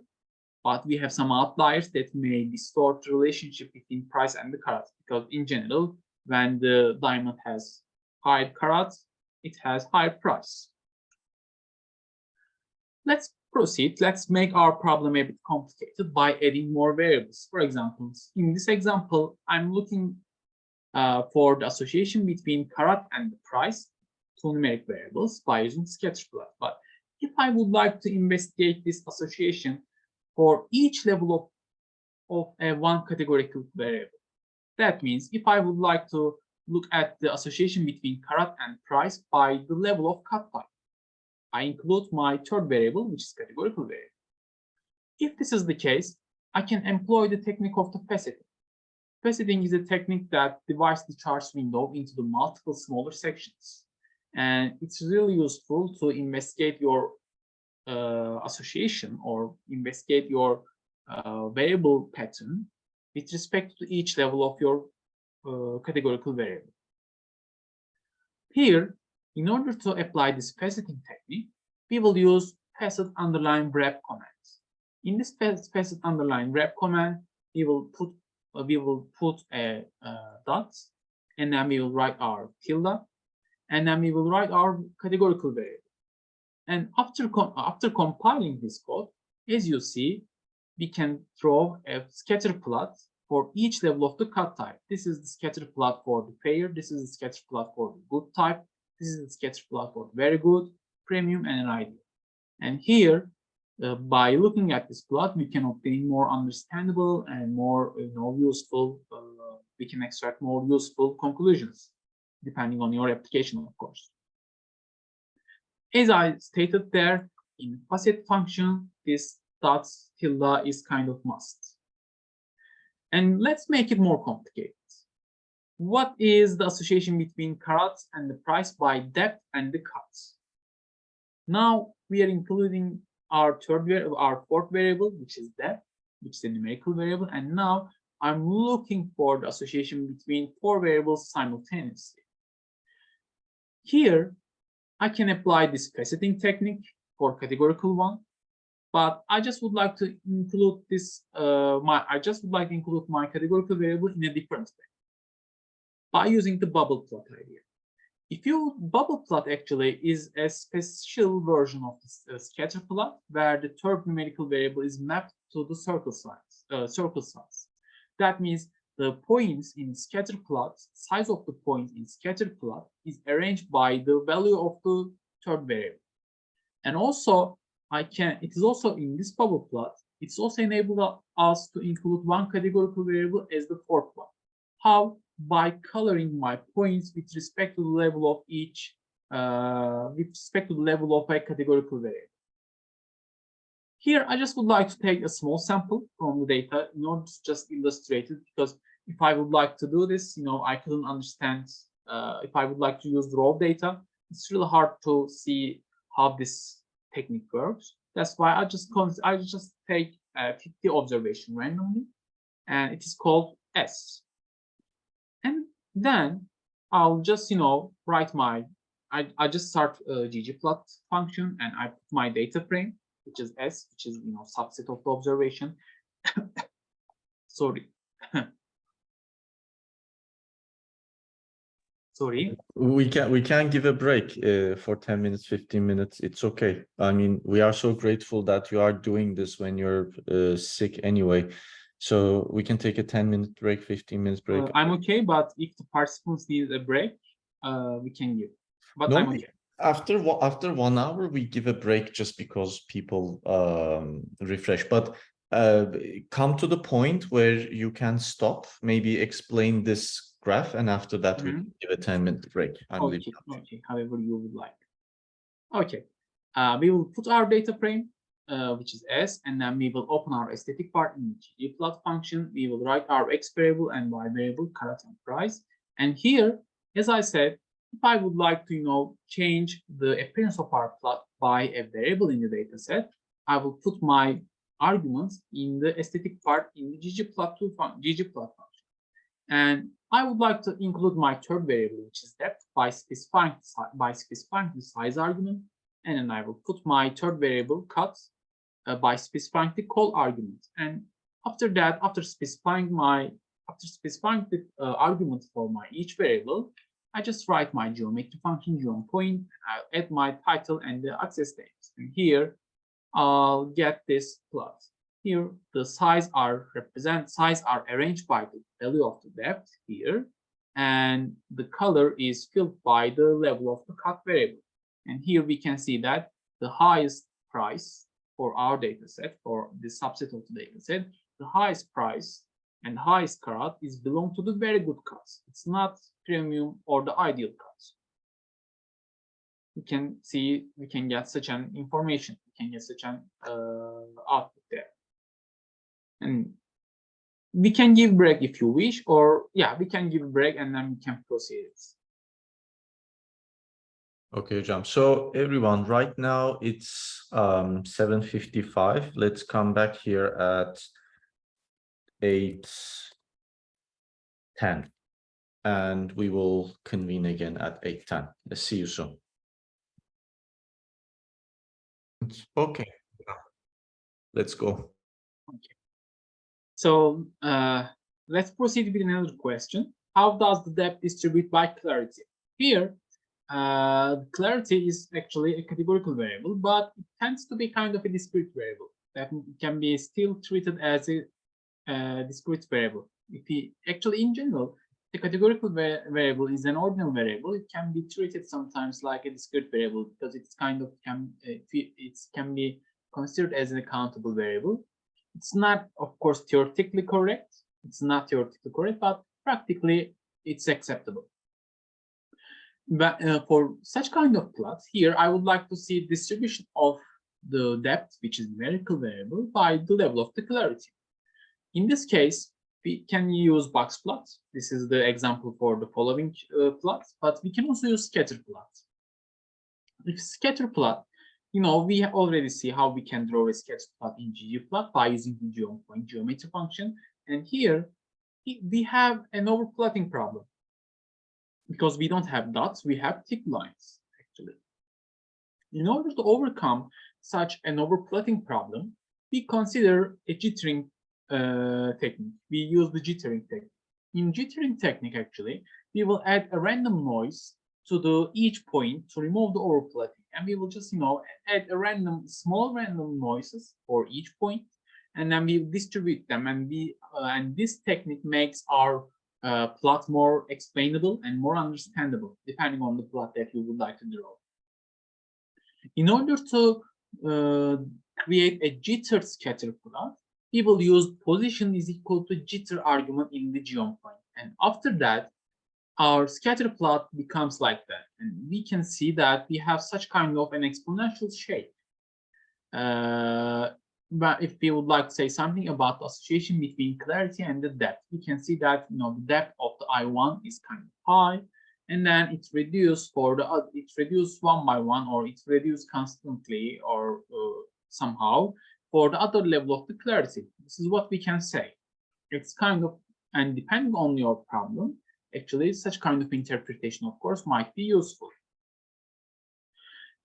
but we have some outliers that may distort the relationship between price and the carats, because in general, when the diamond has higher carats, it has higher price. Let's proceed. Let's make our problem a bit complicated by adding more variables. For example, in this example, I'm looking for the association between carat and the price, two numeric variables, by using scatterplot. But if I would like to investigate this association for each level of one categorical variable, that means if I would like to look at the association between carat and price by the level of cut type, I include my third variable, which is categorical variable. If this is the case, I can employ the technique of the faceting. Faceting is a technique that divides the charts window into the multiple smaller sections. And it's really useful to investigate your association or investigate your variable pattern with respect to each level of your categorical variable. Here, in order to apply this faceting technique, we will use facet underline wrap command. In this facet underline wrap command, we will put a dot, and then we will write our tilde, and then we will write our categorical variable. And after compiling this code, as you see, we can draw a scatter plot for each level of the cut type. This is the scatter plot for the fair. This is the scatter plot for the good type. This is the scatter plot for very good, premium, and an ideal. And here, by looking at this plot, we can obtain more understandable and more useful. We can extract more useful conclusions, depending on your application, of course. As I stated there, in facet function, this dot tilde is kind of must. And let's make it more complicated. What is the association between carats and the price by depth and the cuts? Now we are including our fourth variable, which is depth, which is a numerical variable, and now I'm looking for the association between four variables simultaneously. Here, I can apply this faceting technique for categorical one, but I just would like to include this. I just would like to include my categorical variable in a different way by using the bubble plot idea. Bubble plot actually is a special version of the scatter plot where the third numerical variable is mapped to the circle size. That means the points in scatter plot, size of the point in scatter plot is arranged by the value of the third variable. And also, it is also in this bubble plot, it's also enabled us to include one categorical variable as the fourth one. How? By coloring my points with respect to the level of each, with respect to the level of a categorical variable. Here, I just would like to take a small sample from the data in order to just illustrate it, because if I would like to do this, I couldn't understand. If I would like to use raw data, it's really hard to see how this technique works. That's why I just take 50 observation randomly, and it is called S. And then I'll just write I just start a ggplot function, and I put my data frame, which is S, which is subset of the observation. Sorry. Sorry. We can give a break for 10 minutes, 15 minutes. It's okay. I mean, we are so grateful that you are doing this when you're sick anyway. So we can take a 10-minute break, 15 minutes break. I'm okay, but if the participants need a break, we can give. But no, I'm okay. After 1 hour, we give a break just because people refresh. But come to the point where you can stop, maybe explain this graph, and after that we give a 10-minute break. Okay, however you would like. Okay, we will put our data frame, which is S, and then we will open our aesthetic part in the ggplot function. We will write our x variable and y variable, carat and price. And here, as I said, if I would like to, change the appearance of our plot by a variable in the data set, I will put my arguments in the aesthetic part in the ggplot2 function. And I would like to include my third variable, which is depth, by specifying the size argument. And then I will put my third variable cut by specifying the call argument. And after that, after specifying the argument for my each variable, I just write my geometry function geom_point. I'll add my title and the access dates. And here I'll get this plot. Here the size are arranged by the value of the depth here, and the color is filled by the level of the cut variable. And here we can see that the highest price for our data set, for this subset of the data set, the highest price and highest cut is belong to the very good cuts. It's not premium or the ideal cuts. We can get such an information. We can get such an output there. And we can give break if you wish, or yeah, we can give a break and then we can proceed. Okay, Hocam. So everyone, right now it's 7:55. Let's come back here at 8:10, and we will convene again at 8:10. Let's see you soon. Okay, let's go. Okay. So let's proceed with another question. How does the depth distribute by clarity? Here, clarity is actually a categorical variable, but it tends to be kind of a discrete variable that can be still treated as a discrete variable. Actually, in general, the categorical variable is an ordinal variable. It can be treated sometimes like a discrete variable because it's kind of it can be considered as an accountable variable. It's not, of course, theoretically correct. It's not theoretically correct, but practically it's acceptable. But for such kind of plots, here I would like to see distribution of the depth, which is numerical variable, by the level of the clarity. In this case, we can use boxplots. This is the example for the following plots, but we can also use scatterplots. If scatterplot, we already see how we can draw a scatterplot in ggplot by using the geom_point geometry function. And here we have an overplotting problem. Because we don't have dots, we have thick lines, actually. In order to overcome such an overplotting problem, we consider a jittering technique. We use the jittering technique. In jittering technique, actually, we will add a random noise to each point to remove the overplotting. And we will just, add a small random noises for each point, and then we distribute them. And this technique makes our plot more explainable and more understandable, depending on the plot that you would like to draw. In order to create a jitter scatter plot, we will use position is equal to jitter argument in the geom_point. And after that, our scatter plot becomes like that. And we can see that we have such kind of an exponential shape. But if we would like to say something about the association between clarity and the depth, we can see that the depth of the I1 is kind of high, and then it's reduced one by one, or it's reduced constantly, or somehow for the other level of the clarity. This is what we can say. It's kind of, and depending on your problem, actually such kind of interpretation, of course, might be useful.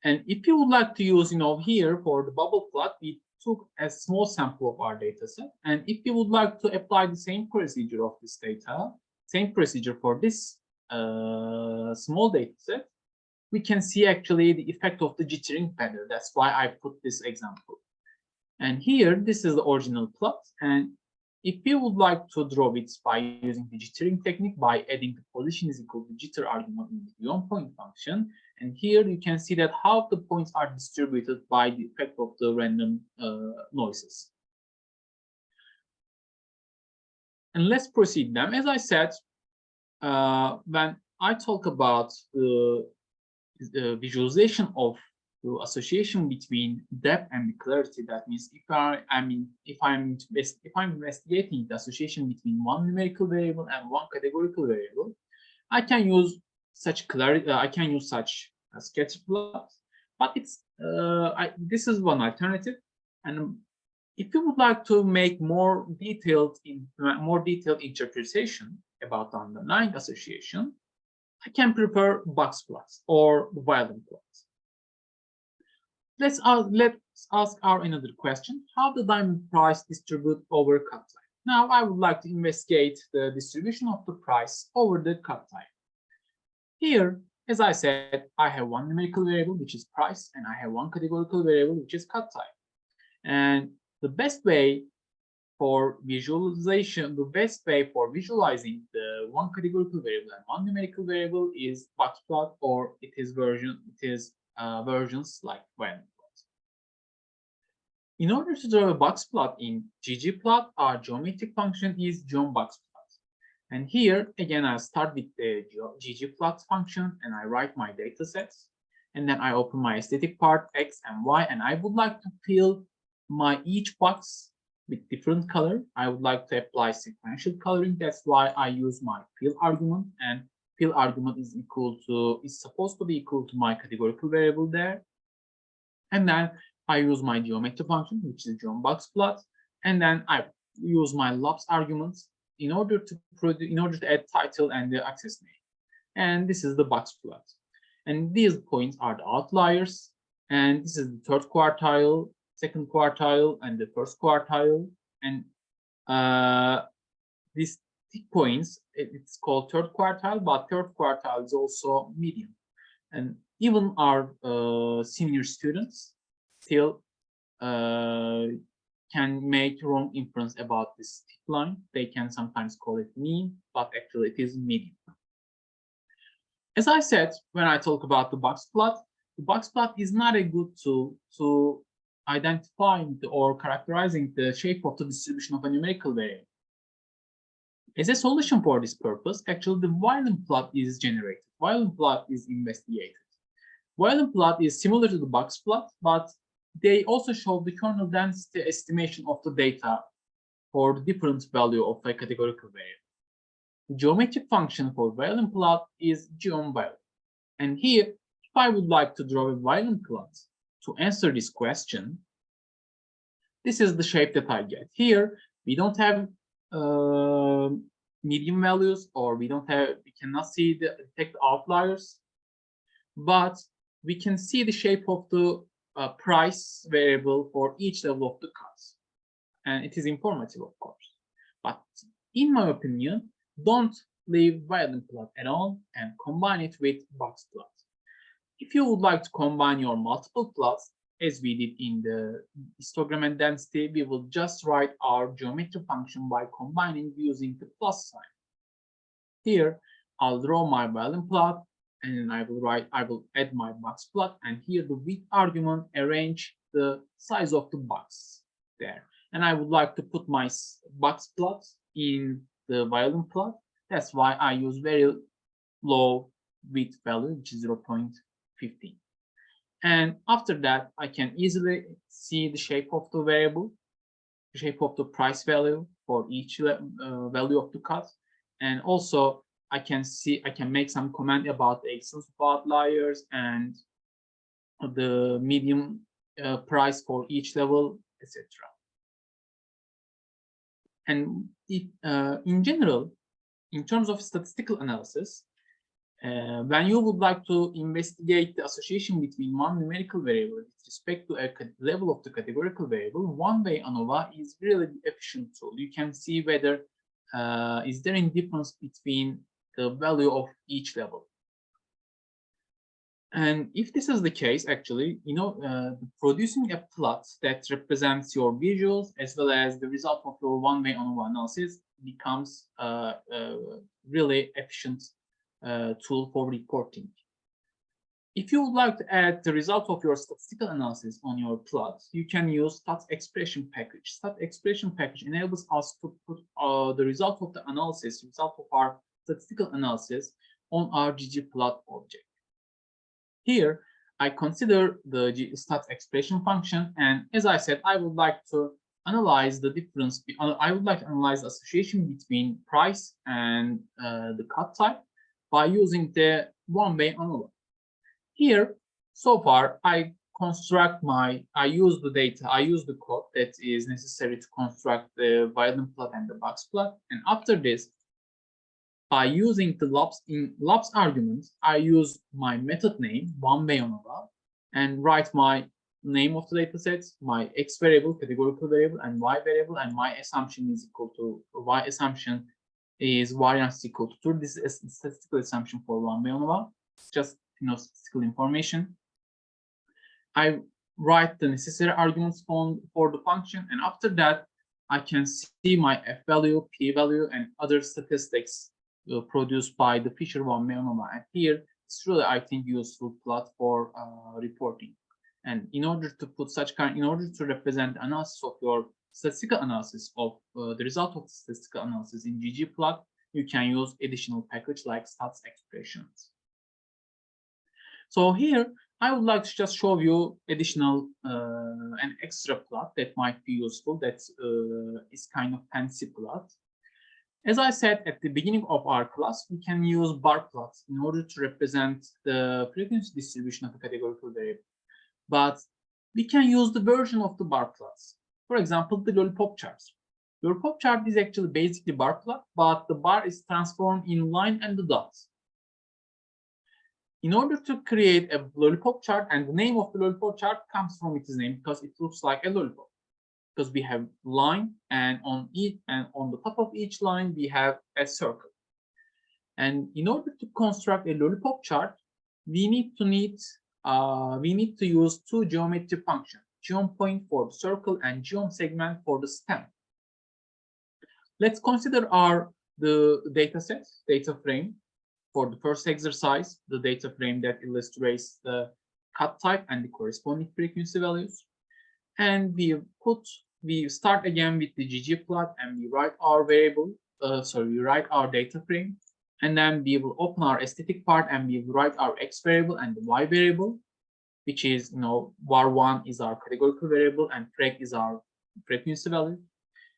And if you would like to use, here for the bubble plot, we took a small sample of our data set. And if you would like to apply the same procedure of this data, same procedure for this small data set, we can see actually the effect of the jittering better. That's why I put this example. And here, this is the original plot. And if you would like to draw it by using the jittering technique, by adding the position is equal to jitter argument in the geom_point function, and here you can see that how the points are distributed by the effect of the random noises. And let's proceed them. As I said, when I talk about the visualization of the association between depth and the clarity, that means if I'm investigating the association between one numerical variable and one categorical variable, I can use such clarity. I can use such scatterplots, but this is one alternative. And if you would like to make more detailed interpretation about the underlying association, I can prepare boxplots or violin plots. Let's ask our another question: how the diamond price distribute over cut time? Now I would like to investigate the distribution of the price over the cut time. Here, as I said, I have one numerical variable, which is price, and I have one categorical variable, which is cut time. And the best way for visualizing the one categorical variable and one numerical variable is boxplot, or versions like violin plot. In order to draw a boxplot in ggplot, our geometric function is geom_boxplot. And here again, I start with the ggplot function and I write my data sets, and then I open my aesthetic part x and y, and I would like to fill each box with different color. I would like to apply sequential coloring. That's why I use my fill argument, and fill argument is supposed to be equal to my categorical variable there. And then I use my geometry function, which is geom_boxplot, and then I use my lobs arguments in order to add title and the access name. And this is the boxplot. And these points are the outliers, and this is the third quartile, second quartile, and the first quartile. And these points, it's called third quartile, but third quartile is also median. And even our senior students still can make wrong inference about this tip line. They can sometimes call it mean, but actually it is median. As I said, when I talk about the boxplot is not a good tool to identifying or characterizing the shape of the distribution of a numerical variable. As a solution for this purpose, actually the violin plot is generated. Violin plot is investigated. Violin plot is similar to the boxplot, but they also show the kernel density estimation of the data for the different value of a categorical variable. The geometric function for violin plot is geom_violin. And here, if I would like to draw a violin plot to answer this question, this is the shape that I get. Here, we don't have median values, or we cannot see detect outliers, but we can see the shape of the price variable for each level of the cuts. And it is informative, of course. But in my opinion, don't leave violin plot at all and combine it with boxplot. If you would like to combine your multiple plots, as we did in the histogram and density, we will just write our geometry function by combining using the plus sign. Here, I'll draw my violin plot, and I will add my boxplot, and here the width argument arrange the size of the box there. And I would like to put my boxplot in the violin plot. That's why I use very low width value, which is 0.15. And after that, I can easily see the shape of the variable, the shape of the price value for each value of the cut. And also I can make some comment about the existence of outliers and the medium price for each level, etc. And in general, in terms of statistical analysis, when you would like to investigate the association between one numerical variable with respect to a level of the categorical variable, one-way ANOVA is really an efficient tool. You can see whether is there any difference between the value of each level. And if this is the case, actually, producing a plot that represents your visuals as well as the result of your one-way ANOVA analysis becomes a really efficient tool for reporting. If you would like to add the result of your statistical analysis on your plot, you can use stat expression package. Stat expression package enables us to put the result of the analysis, result of our statistical analysis on our ggplot object. Here, I consider the stat expression function, and as I said, I would like to analyze the difference. I would like to analyze the association between price and the cut type. by using the one-way analog. Here, so far, I use the data, I use the code that is necessary to construct the violin plot and the box plot. And after this, by using the labs arguments, I use my method name, one-way analog, and write my name of the data sets, my x variable, categorical variable, and y variable, and my assumption is equal to y assumption is variance equal to 2. This is a statistical assumption for one-way analog, just statistical information. I write the necessary arguments for the function, and after that, I can see my f value, p value, and other statistics produced by the Fisher one-way analog. And here, it's really, I think, useful plot for reporting. And in order to represent analysis of your statistical analysis of the result of the statistical analysis in ggplot, you can use additional package like stats expressions. So here, I would like to just show you additional an extra plot that might be useful. That is kind of fancy plot. As I said at the beginning of our class, we can use bar plots in order to represent the frequency distribution of a categorical variable. But we can use the version of the bar plots. For example, the lollipop charts. Lollipop chart is actually basically bar plot, but the bar is transformed in line and the dots. In order to create a lollipop chart, and the name of the lollipop chart comes from its name because it looks like a lollipop. Because we have line, and on the top of each line we have a circle. And in order to construct a lollipop chart, we need to use two geometry functions: geom point for the circle and geom segment for the stem. Let's consider the data frame for the first exercise, the data frame that illustrates the cut type and the corresponding frequency values. And we start again with the ggplot, and we write our variable. We write our data frame, and then we will open our aesthetic part, and we will write our x variable and the y variable, which is var1 is our categorical variable and frec is our frequency value.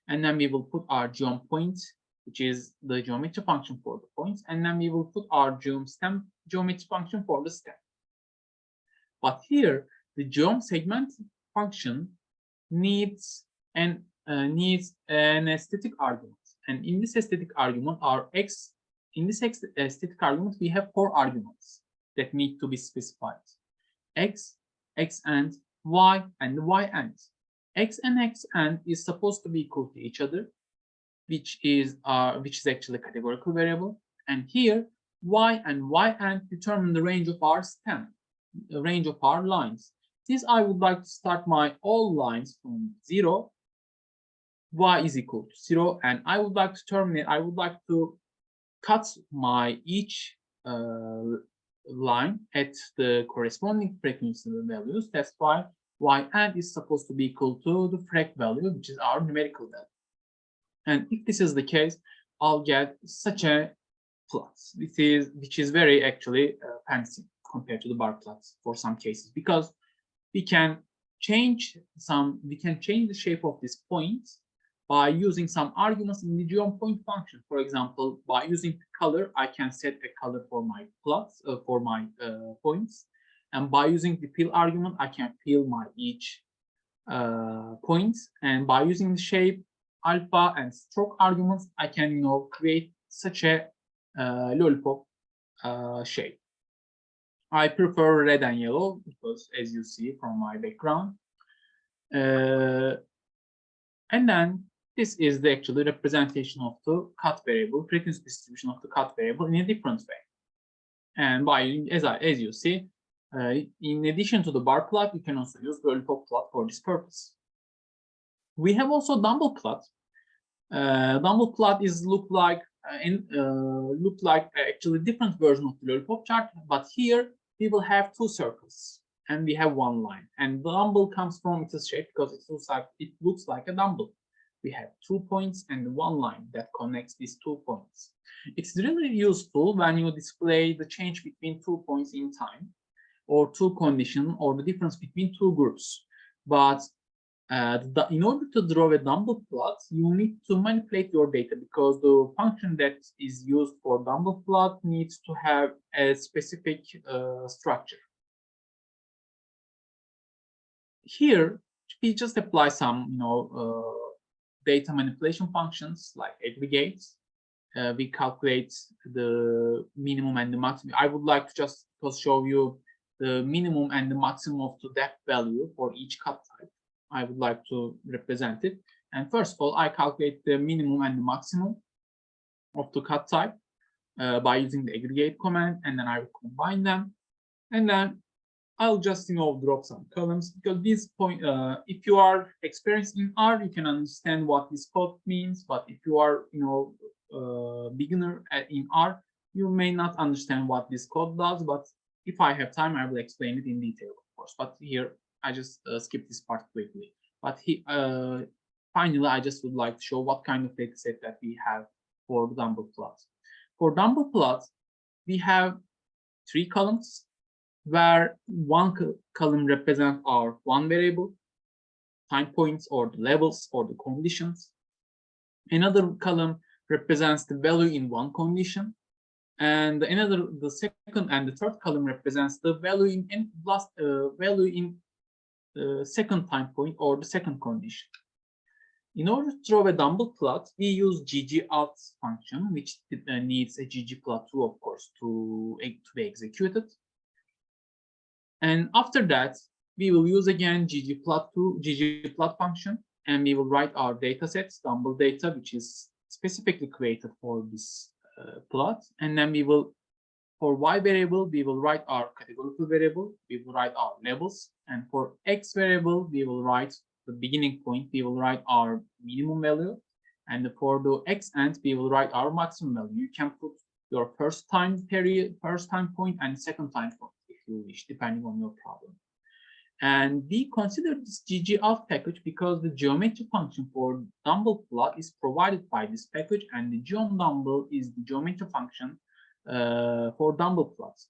And then we will put our geom point, which is the geometry function for the points, and then we will put our geom stem geometry function for the stem. But here, the geom segment function needs an aesthetic argument, and in this aesthetic argument, aesthetic argument, we have 4 arguments that need to be specified: x, x and y, and y and. X and x and is supposed to be equal to each other, which is actually a categorical variable. And here, y and y and determine the range of our stem, the range of our lines. Since I would like to start my all lines from 0, y is equal to 0, and I would like to cut my each line at the corresponding frequency values. That's why y and is supposed to be equal to the frec value, which is our numerical value. And if this is the case, I'll get such a plot, which is very actually fancy compared to the bar plots for some cases, because we can change the shape of this point by using some arguments in the geom point function. For example, by using the color, I can set a color for my plots, for my points. And by using the fill argument, I can fill my each points. And by using the shape, alpha, and stroke arguments, I can create such a lollipop shape. I prefer red and yellow because, as you see from my background, and then this is the actual representation of the cut variable, frequency distribution of the cut variable in a different way. And as you see, in addition to the bar plot, you can also use the lollipop plot for this purpose. We have also dumbbell plot. Dumbbell plot is look like actually different version of the lollipop chart, but here we will have 2 circles and we have 1 line. And the dumbbell comes from its shape because it looks like a dumbbell. We have 2 points and 1 line that connects these 2 points. It's really useful when you display the change between 2 points in time, or 2 conditions, or the difference between 2 groups. But In order to draw a dumbbell plot, you need to manipulate your data because the function that is used for dumbbell plot needs to have a specific structure. Here, we just apply some, data manipulation functions like aggregates. We calculate the minimum and the maximum. I would like to just show you the minimum and the maximum of the depth value for each cut type. I would like to represent it. And first of all, I calculate the minimum and the maximum of the cut type by using the aggregate command, and then I will combine them. And then I'll just, drop some columns because this point, if you are experienced in R, you can understand what this code means. But if you are, beginner in R, you may not understand what this code does. But if I have time, I will explain it in detail, of course. But here, I just skip this part quickly. But finally, I just would like to show what kind of data set that we have for the dumbbell plots. For dumbbell plots, we have 3 columns, where one column represents our one variable, time points or the levels or the conditions. Another column represents the value in one condition, and the second and the third column represents the value in second time point or the second condition. In order to draw a dumbbell plot, we use ggplot function, which needs a ggplot2, of course, to be executed. And after that, we will use again ggplot function, and we will write our data sets, dumbbell data, which is specifically created for this plot. And then we will, for y variable, we will write our categorical variable, we will write our levels, and for x variable, we will write the beginning point, we will write our minimum value, and for the x end, we will write our maximum value. You can put your first time point, and second time point if you wish, depending on your problem. And we consider this ggalt package because the geometry function for dumbbell plot is provided by this package, and the geom_dumbbell is the geometry function for dumbbell plots.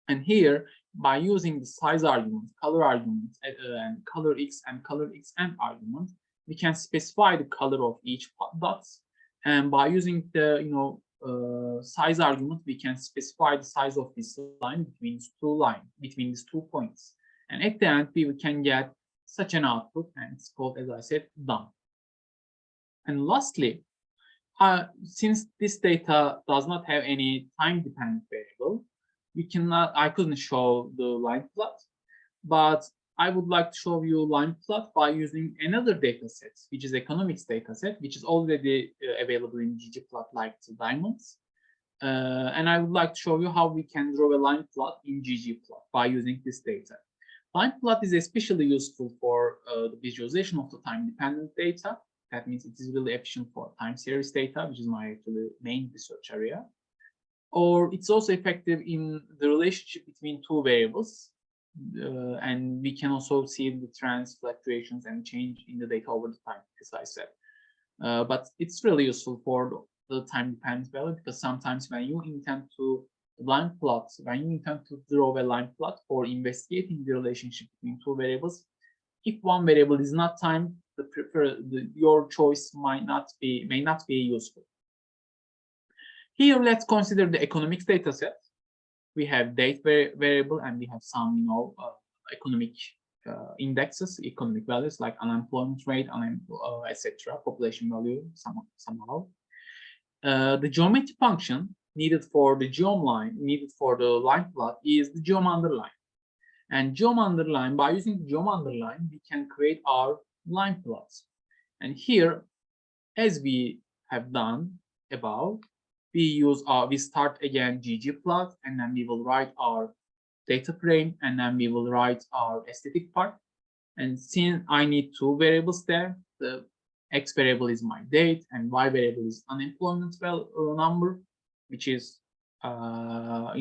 And here, by using the size argument, color argument, and color x and color xn argument, we can specify the color of each dots. And by using the size argument, we can specify the size of this line between these two points. And at the end, we can get such an output, and it's called, as I said, done. And lastly, since this data does not have any time-dependent variable, I couldn't show the line plot, but I would like to show you line plot by using another data set, which is economics data set, which is already available in ggplot like the diamonds. And I would like to show you how we can draw a line plot in ggplot by using this data. Line plot is especially useful for the visualization of the time-dependent data. That means it is really efficient for time series data, which is my actually main research area. Or it's also effective in the relationship between two variables. And we can also see the trends, fluctuations, and change in the data over the time, as I said. But it's really useful for the time-dependent value, because sometimes when you intend to line plots, when you intend to draw a line plot for investigating the relationship between two variables, if one variable is not time, your choice may not be useful. Here, let's consider the economics data set. We have date variable, and we have some, economic indexes, economic values like unemployment rate, etc., population value, somehow. The geometry function needed for the geom line, needed for the line plot, is the geom underline. And geom underline, by using geom underline, we can create our line plots. And here, as we have done above, we start again ggplot, and then we will write our data frame, and then we will write our aesthetic part. And since I need two variables there, the x variable is my date, and y variable is unemployment number, which is our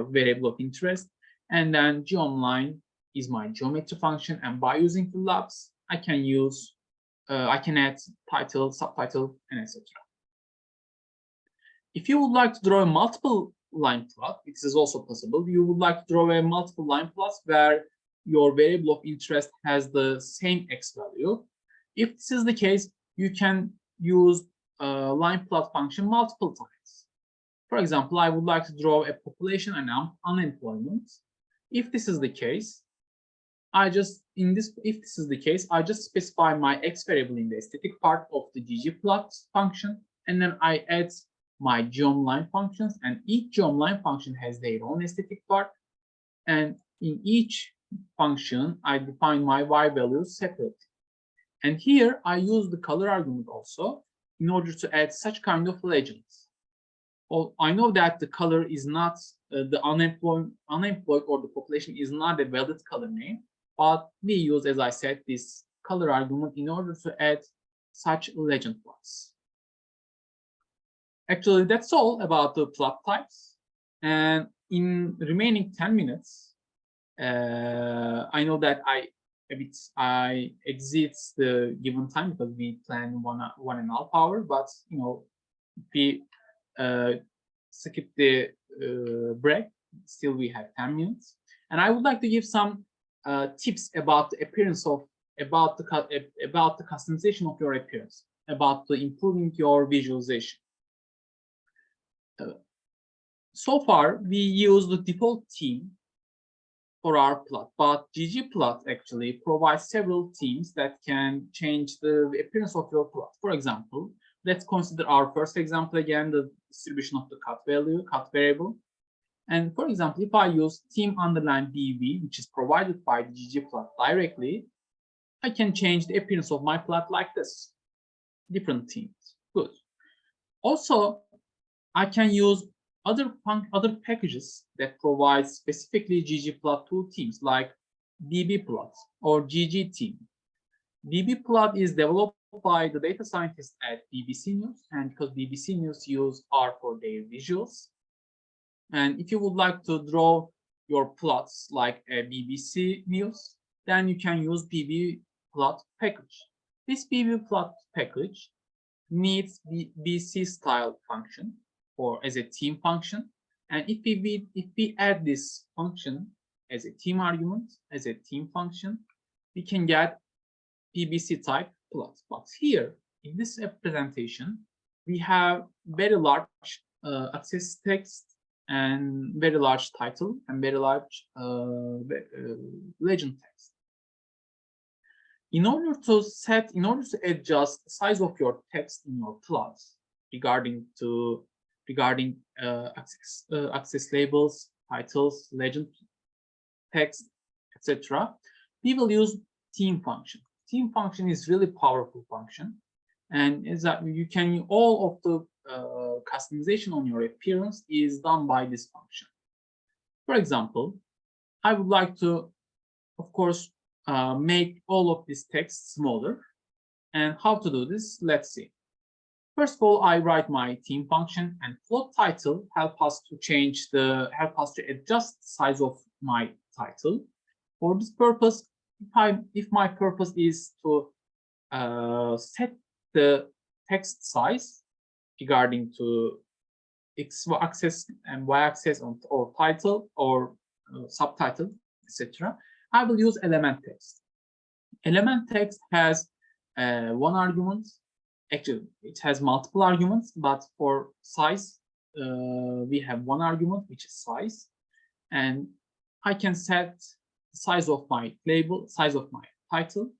variable of interest. And then geom line is my geometry function, and by using the labs, I can add title, subtitle, and etc. If you would like to draw a multiple line plot, this is also possible. You would like to draw a multiple line plot where your variable of interest has the same x value. If this is the case, you can use line plot function multiple times. For example, I would like to draw a population and unemployment. If this is the case, I just specify my x variable in the aesthetic part of the ggplot function, and then I add my geom_line functions, and each geom_line function has their own aesthetic part, and in each function I define my y values separately. And here I use the color argument also in order to add such kind of legends. Well, I know that the color is not the unemployed or the population is not a valid color name, but we use, as I said, this color argument in order to add such legend plots. Actually, that's all about the plot types. And in remaining 10 minutes, I know that I exceed the given time because we plan 1.5 hours, but you know, if we skip the break, still we have 10 minutes. And I would like to give some tips about the appearance of about the customization of your appearance, about the improving your visualization. So far, we use the default theme for our plot, but ggplot actually provides several themes that can change the appearance of your plot. For example, let's consider our first example again, the distribution of the cut variable. And for example, if I use theme_bv, which is provided by the ggplot directly, I can change the appearance of my plot like this. Different themes. Good. Also, I can use other packages that provide specifically ggplot2 themes like bbplot or ggtheme. bbplot is developed by the data scientists at BBC News, and because BBC News use R for their visuals. And if you would like to draw your plots like a BBC News, then you can use bbplot package. This bbplot package needs the BC style function or as a theme function, and if we add this function as a theme argument, as a theme function, we can get BBC type plots. But here in this representation, we have very large access text and very large title and very large legend text. In order to adjust the size of your text in your plots regarding access labels, titles, legend text, etc., we will use theme function. Theme function is really powerful function, and is that you can all of the customization on your appearance is done by this function. For example, I would like to, of course, make all of this text smaller. And how to do this? Let's see. First of all, I write my theme function, and float title help us to adjust the size of my title. For this purpose, if my purpose is to set the text size regarding to X axis and Y axis or title or subtitle, etc., I will use element text. Element text has one argument. Actually, it has multiple arguments, but for size, we have one argument, which is size. And I can set the size of my label, size of my title,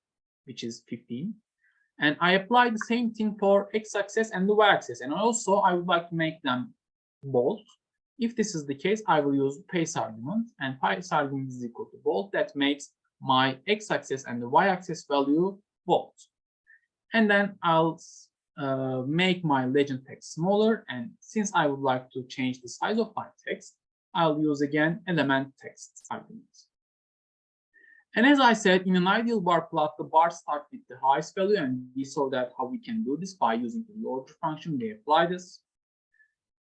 which is 15. And I apply the same thing for x-axis and the y-axis. And also, I would like to make them bold. If this is the case, I will use pace argument, and pace argument is equal to bold. That makes my x-axis and the y-axis value bold. And then I'll make my legend text smaller. And since I would like to change the size of my text, I'll use again element text argument. And as I said, in an ideal bar plot, the bars start with the highest value, and we saw that how we can do this by using the order function. We apply this.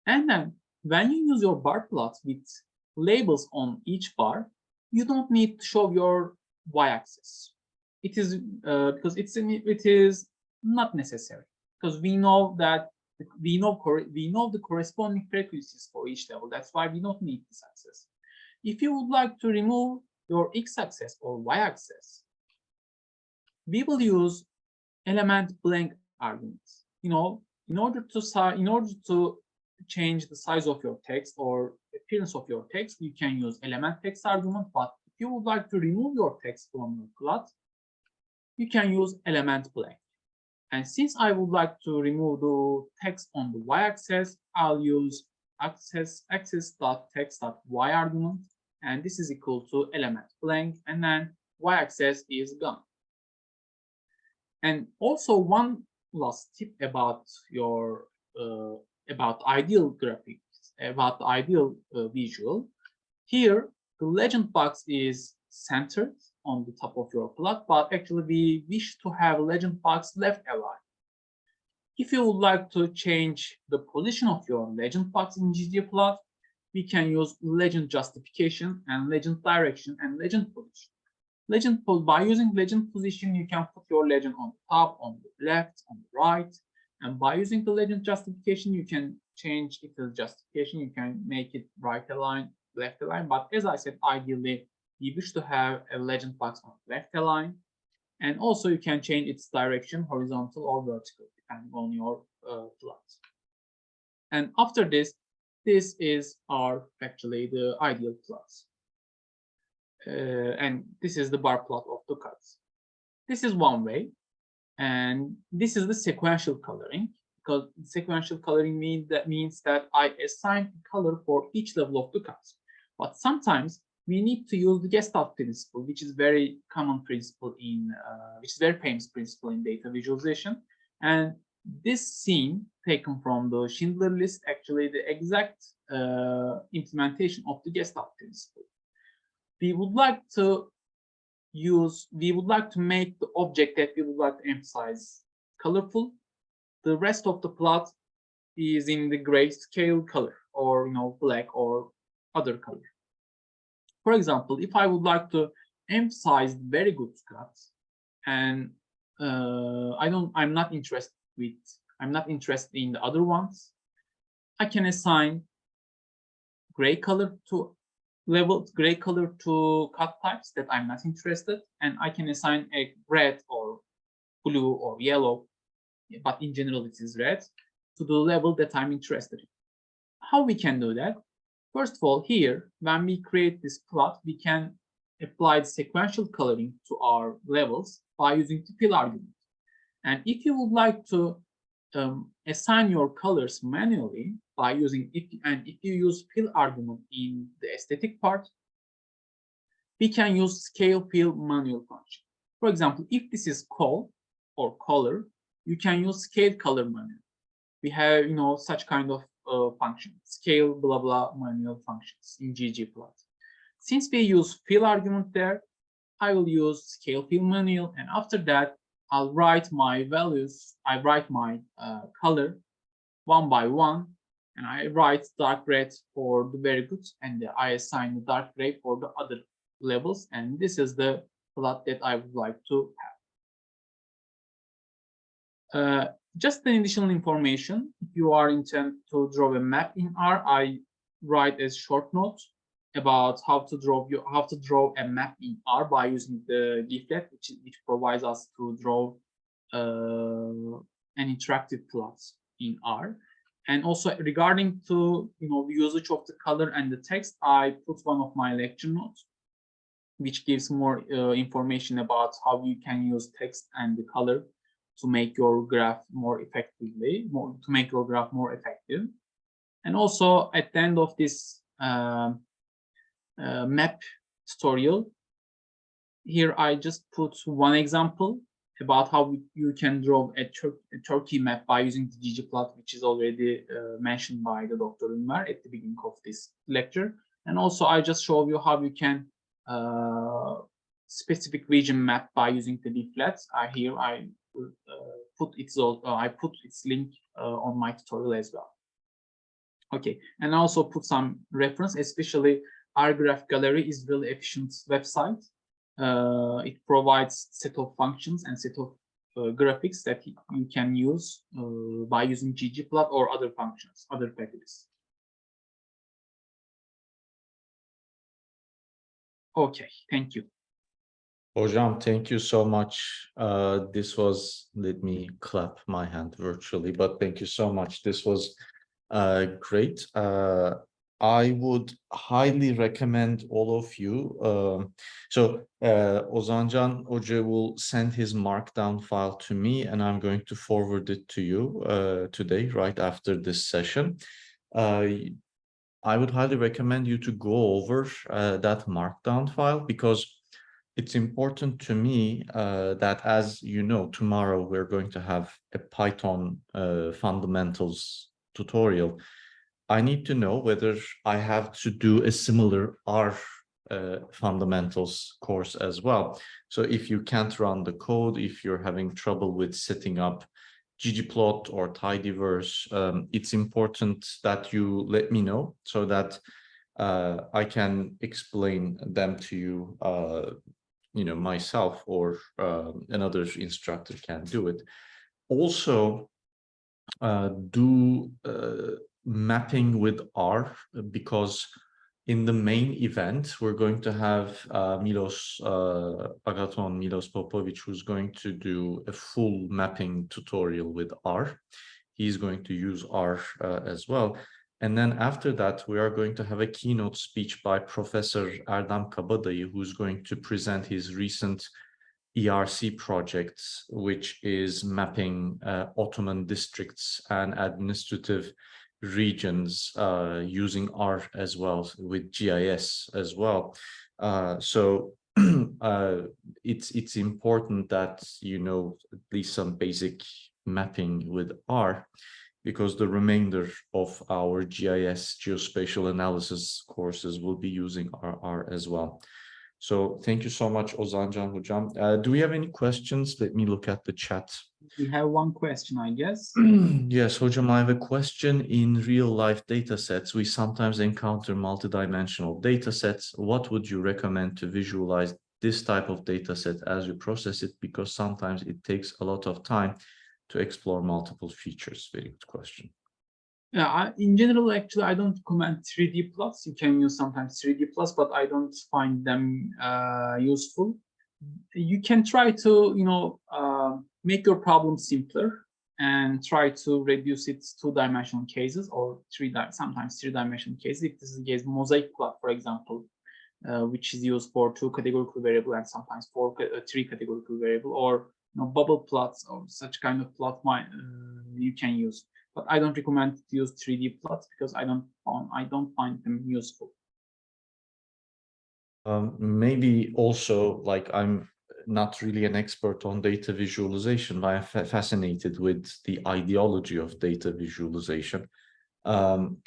And then when you use your bar plots with labels on each bar, you don't need to show your y-axis. It is because it is not necessary, because we know that we know the corresponding frequencies for each level. That's why we don't need this axis. If you would like to remove your x-axis or y-axis, we will use element blank arguments. In order to change the size of your text or appearance of your text, you can use element text argument. But if you would like to remove your text from your plot, you can use element blank. And since I would like to remove the text on the y-axis, I'll use axis.text.y argument, and this is equal to element blank, and then y-axis is gone. And also one last tip about your about ideal graphics, about the ideal visual. Here, the legend box is centered on the top of your plot, but actually we wish to have legend box left aligned. If you would like to change the position of your legend box in ggplot, we can use legend justification and legend direction and legend position. By using legend position, you can put your legend on the top, on the left, on the right. And by using the legend justification, you can change it to justification. You can make it right align, left align. But as I said, ideally, we wish to have a legend box on left align. And also you can change its direction, horizontal or vertical, depending on your plot. And after this is actually the ideal plot. And this is the bar plot of the cuts. This is one way. And this is the sequential coloring, because sequential coloring means that I assign a color for each level of the cuts. But sometimes we need to use the Gestalt principle, which is very common principle which is very famous principle in data visualization. And this scene taken from the Schindler list, actually the exact implementation of the Gestalt principle. We would like to make the object that we would like to emphasize colorful. The rest of the plot is in the grayscale color, or black or other color. For example, if I would like to emphasize very good cuts, and I'm not interested in the other ones, I can assign gray color to cut types that I'm not interested, and I can assign a red or blue or yellow, but in general it is red, to the level that I'm interested in. How we can do that? First of all, here, when we create this plot, we can apply the sequential coloring to our levels by using the fill argument. And if you would like to assign your colors manually by using if you use fill argument in the aesthetic part, we can use scale fill manual function. For example, if this is call or color, you can use scale color manual. We have such kind of function, scale blah blah manual functions in ggplot. Since we use fill argument there, I will use scale fill manual, and after that I'll write my values. I write my color one by one, and I write dark red for the very good, and I assign the dark gray for the other levels, and this is the plot that I would like to have. Just an additional information, if you are intent to draw a map in R, I write a short note about how to draw a map in R by using the ggplot, which provides us to draw an interactive plot in R. And also regarding to the usage of the color and the text, I put one of my lecture notes, which gives more information about how you can use text and the color to make your graph more effective. And also at the end of this map tutorial, here I just put one example about how you can draw a Turkey map by using the ggplot, which is already mentioned by the Dr. Ünver at the beginning of this lecture. And also I just show you how you can specific region map by using the leaflets. Here I put its link on my tutorial as well. Okay, and I also put some reference, especially our graph gallery is really efficient website. It provides set of functions and set of graphics that you can use by using ggplot or other functions, other packages. Okay, thank you. Hocam, thank you so much. This was, let me clap my hand virtually, but thank you so much. This was great. I would highly recommend all of you. Ozancan Hoca will send his markdown file to me, and I'm going to forward it to you today, right after this session. I would highly recommend you to go over that markdown file, because it's important to me that, as you know, tomorrow we're going to have a Python fundamentals tutorial. I need to know whether I have to do a similar R fundamentals course as well. So if you can't run the code, if you're having trouble with setting up ggplot or tidyverse, it's important that you let me know so that I can explain them to you, myself, or another instructor can do it. Also, do mapping with R, because in the main event, we're going to have Milos Popovic, who's going to do a full mapping tutorial with R. He's going to use R as well. And then after that, we are going to have a keynote speech by Professor Erdem Kabadayı, who's going to present his recent ERC projects, which is mapping Ottoman districts and administrative regions using R as well, with GIS as well. It's important that you know at least some basic mapping with R, because the remainder of our GIS, geospatial analysis courses, will be using R as well. So thank you so much, Ozancan Hocam. Do we have any questions? Let me look at the chat. We have one question, I guess. Yes, Hocam, I have a question. In real-life data sets, we sometimes encounter multidimensional data sets. What would you recommend to visualize this type of data set as you process it? Because sometimes it takes a lot of time to explore multiple features. Very good question. Yeah, in general, actually, I don't recommend 3D plots. You can use sometimes 3D plots, but I don't find them useful. You can try to, make your problem simpler and try to reduce it to two-dimensional cases, or sometimes three-dimensional cases. If this is the case, mosaic plot, for example, which is used for two categorical variable and sometimes three categorical variable, or bubble plots or such kind of plot you can use. But I don't recommend to use 3D plots because I don't find them useful. Maybe also, like, I'm not really an expert on data visualization, but I'm fascinated with the ideology of data visualization.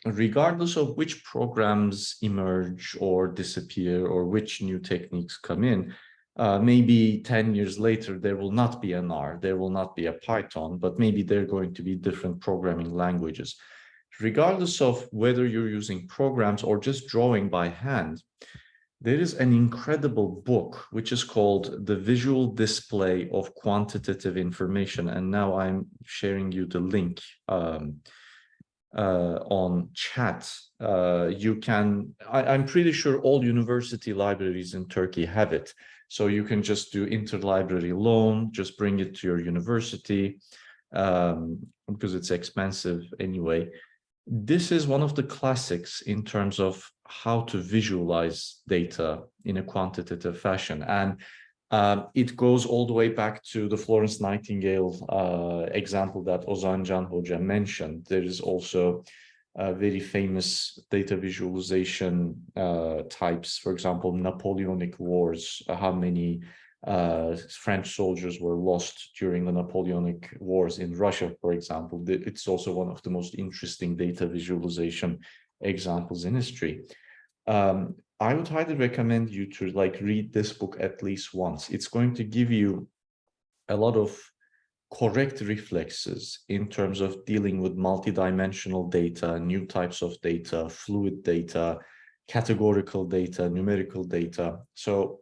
Regardless of which programs emerge or disappear, or which new techniques come in, maybe 10 years later, there will not be an R, there will not be a Python, but maybe there are going to be different programming languages. Regardless of whether you're using programs or just drawing by hand, there is an incredible book which is called The Visual Display of Quantitative Information. And now I'm sharing you the link on chat. I'm pretty sure all university libraries in Turkey have it. So you can just do interlibrary loan, just bring it to your university, because it's expensive anyway. This is one of the classics in terms of how to visualize data in a quantitative fashion. And it goes all the way back to the Florence Nightingale example that Ozancan Hoca mentioned. There is also very famous data visualization types. For example, Napoleonic Wars, how many French soldiers were lost during the Napoleonic Wars in Russia, for example. It's also one of the most interesting data visualization examples in history. I would highly recommend you to read this book at least once. It's going to give you a lot of correct reflexes in terms of dealing with multidimensional data, new types of data, fluid data, categorical data, numerical data. So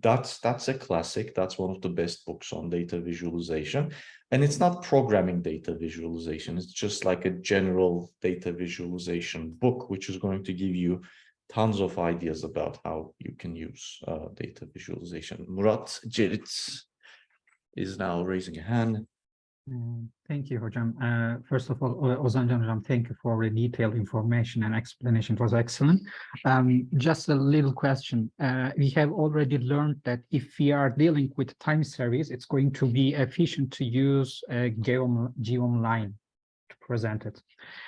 that's a classic. That's one of the best books on data visualization. And it's not programming data visualization. It's just like a general data visualization book, which is going to give you tons of ideas about how you can use data visualization. Murat Cerit is now raising a hand. Thank you, Hocam. First of all, Ozancan Hocam, thank you for the detailed information and explanation. It was excellent. Just a little question. We have already learned that if we are dealing with time series, it's going to be efficient to use a geom line to present it.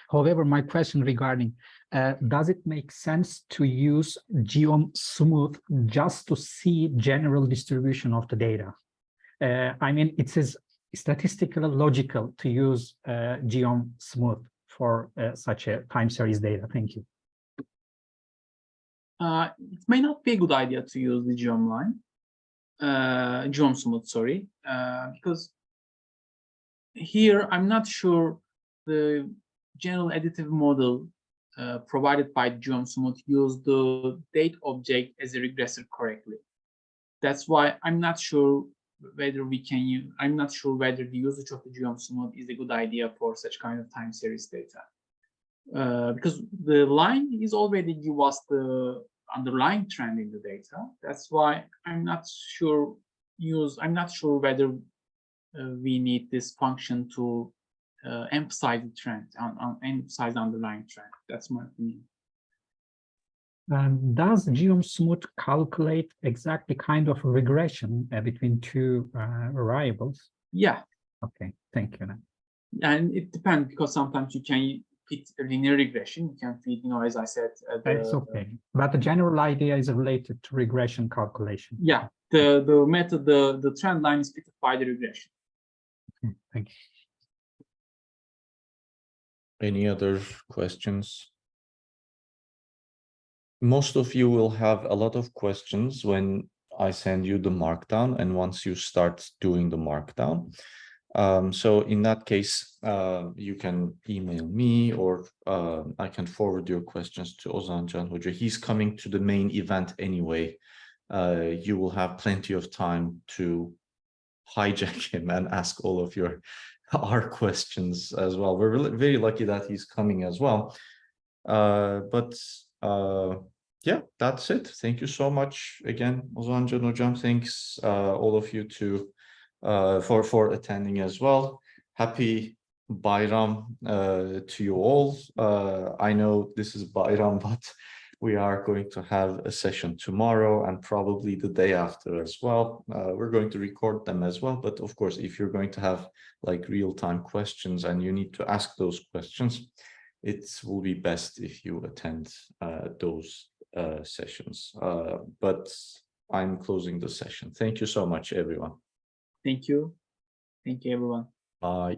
However, my question regarding, does it make sense to use geom smooth just to see general distribution of the data? I mean, it is statistically logical to use geom smooth for such a time series data. Thank you. It may not be a good idea to use the geom line, geom smooth, sorry, because here I'm not sure the general additive model provided by geom smooth used the date object as a regressor correctly. That's why I'm not sure whether we can use, I'm not sure whether the usage of the geom smooth is a good idea for such kind of time series data. Because the line is already give us the underlying trend in the data. That's why I'm not sure whether we need this function to emphasize the trend, emphasize the underlying trend. That's my opinion. Does geom smooth calculate exactly kind of regression between two variables? Yeah. Okay, thank you. And it depends, because sometimes you can fit a linear regression. You can fit, as I said, it's okay. But the general idea is related to regression calculation. Yeah, the method, the trend line is fitted by the regression. Okay, thank you. Any other questions? Most of you will have a lot of questions when I send you the markdown and once you start doing the markdown. So in that case, you can email me, or I can forward your questions to Ozancan Hoca. He's coming to the main event anyway. You will have plenty of time to hijack him and ask all of our questions as well. We're really, very lucky that he's coming as well. Yeah, that's it. Thank you so much again, Ozancan Hocam. Thanks all of you for attending as well. Happy Bayram to you all. I know this is Bayram, but we are going to have a session tomorrow and probably the day after as well. We're going to record them as well, but of course, if you're going to have like real-time questions and you need to ask those questions, it will be best if you attend those sessions. But I'm closing the session. Thank you so much, everyone. Thank you. Thank you, everyone. Bye.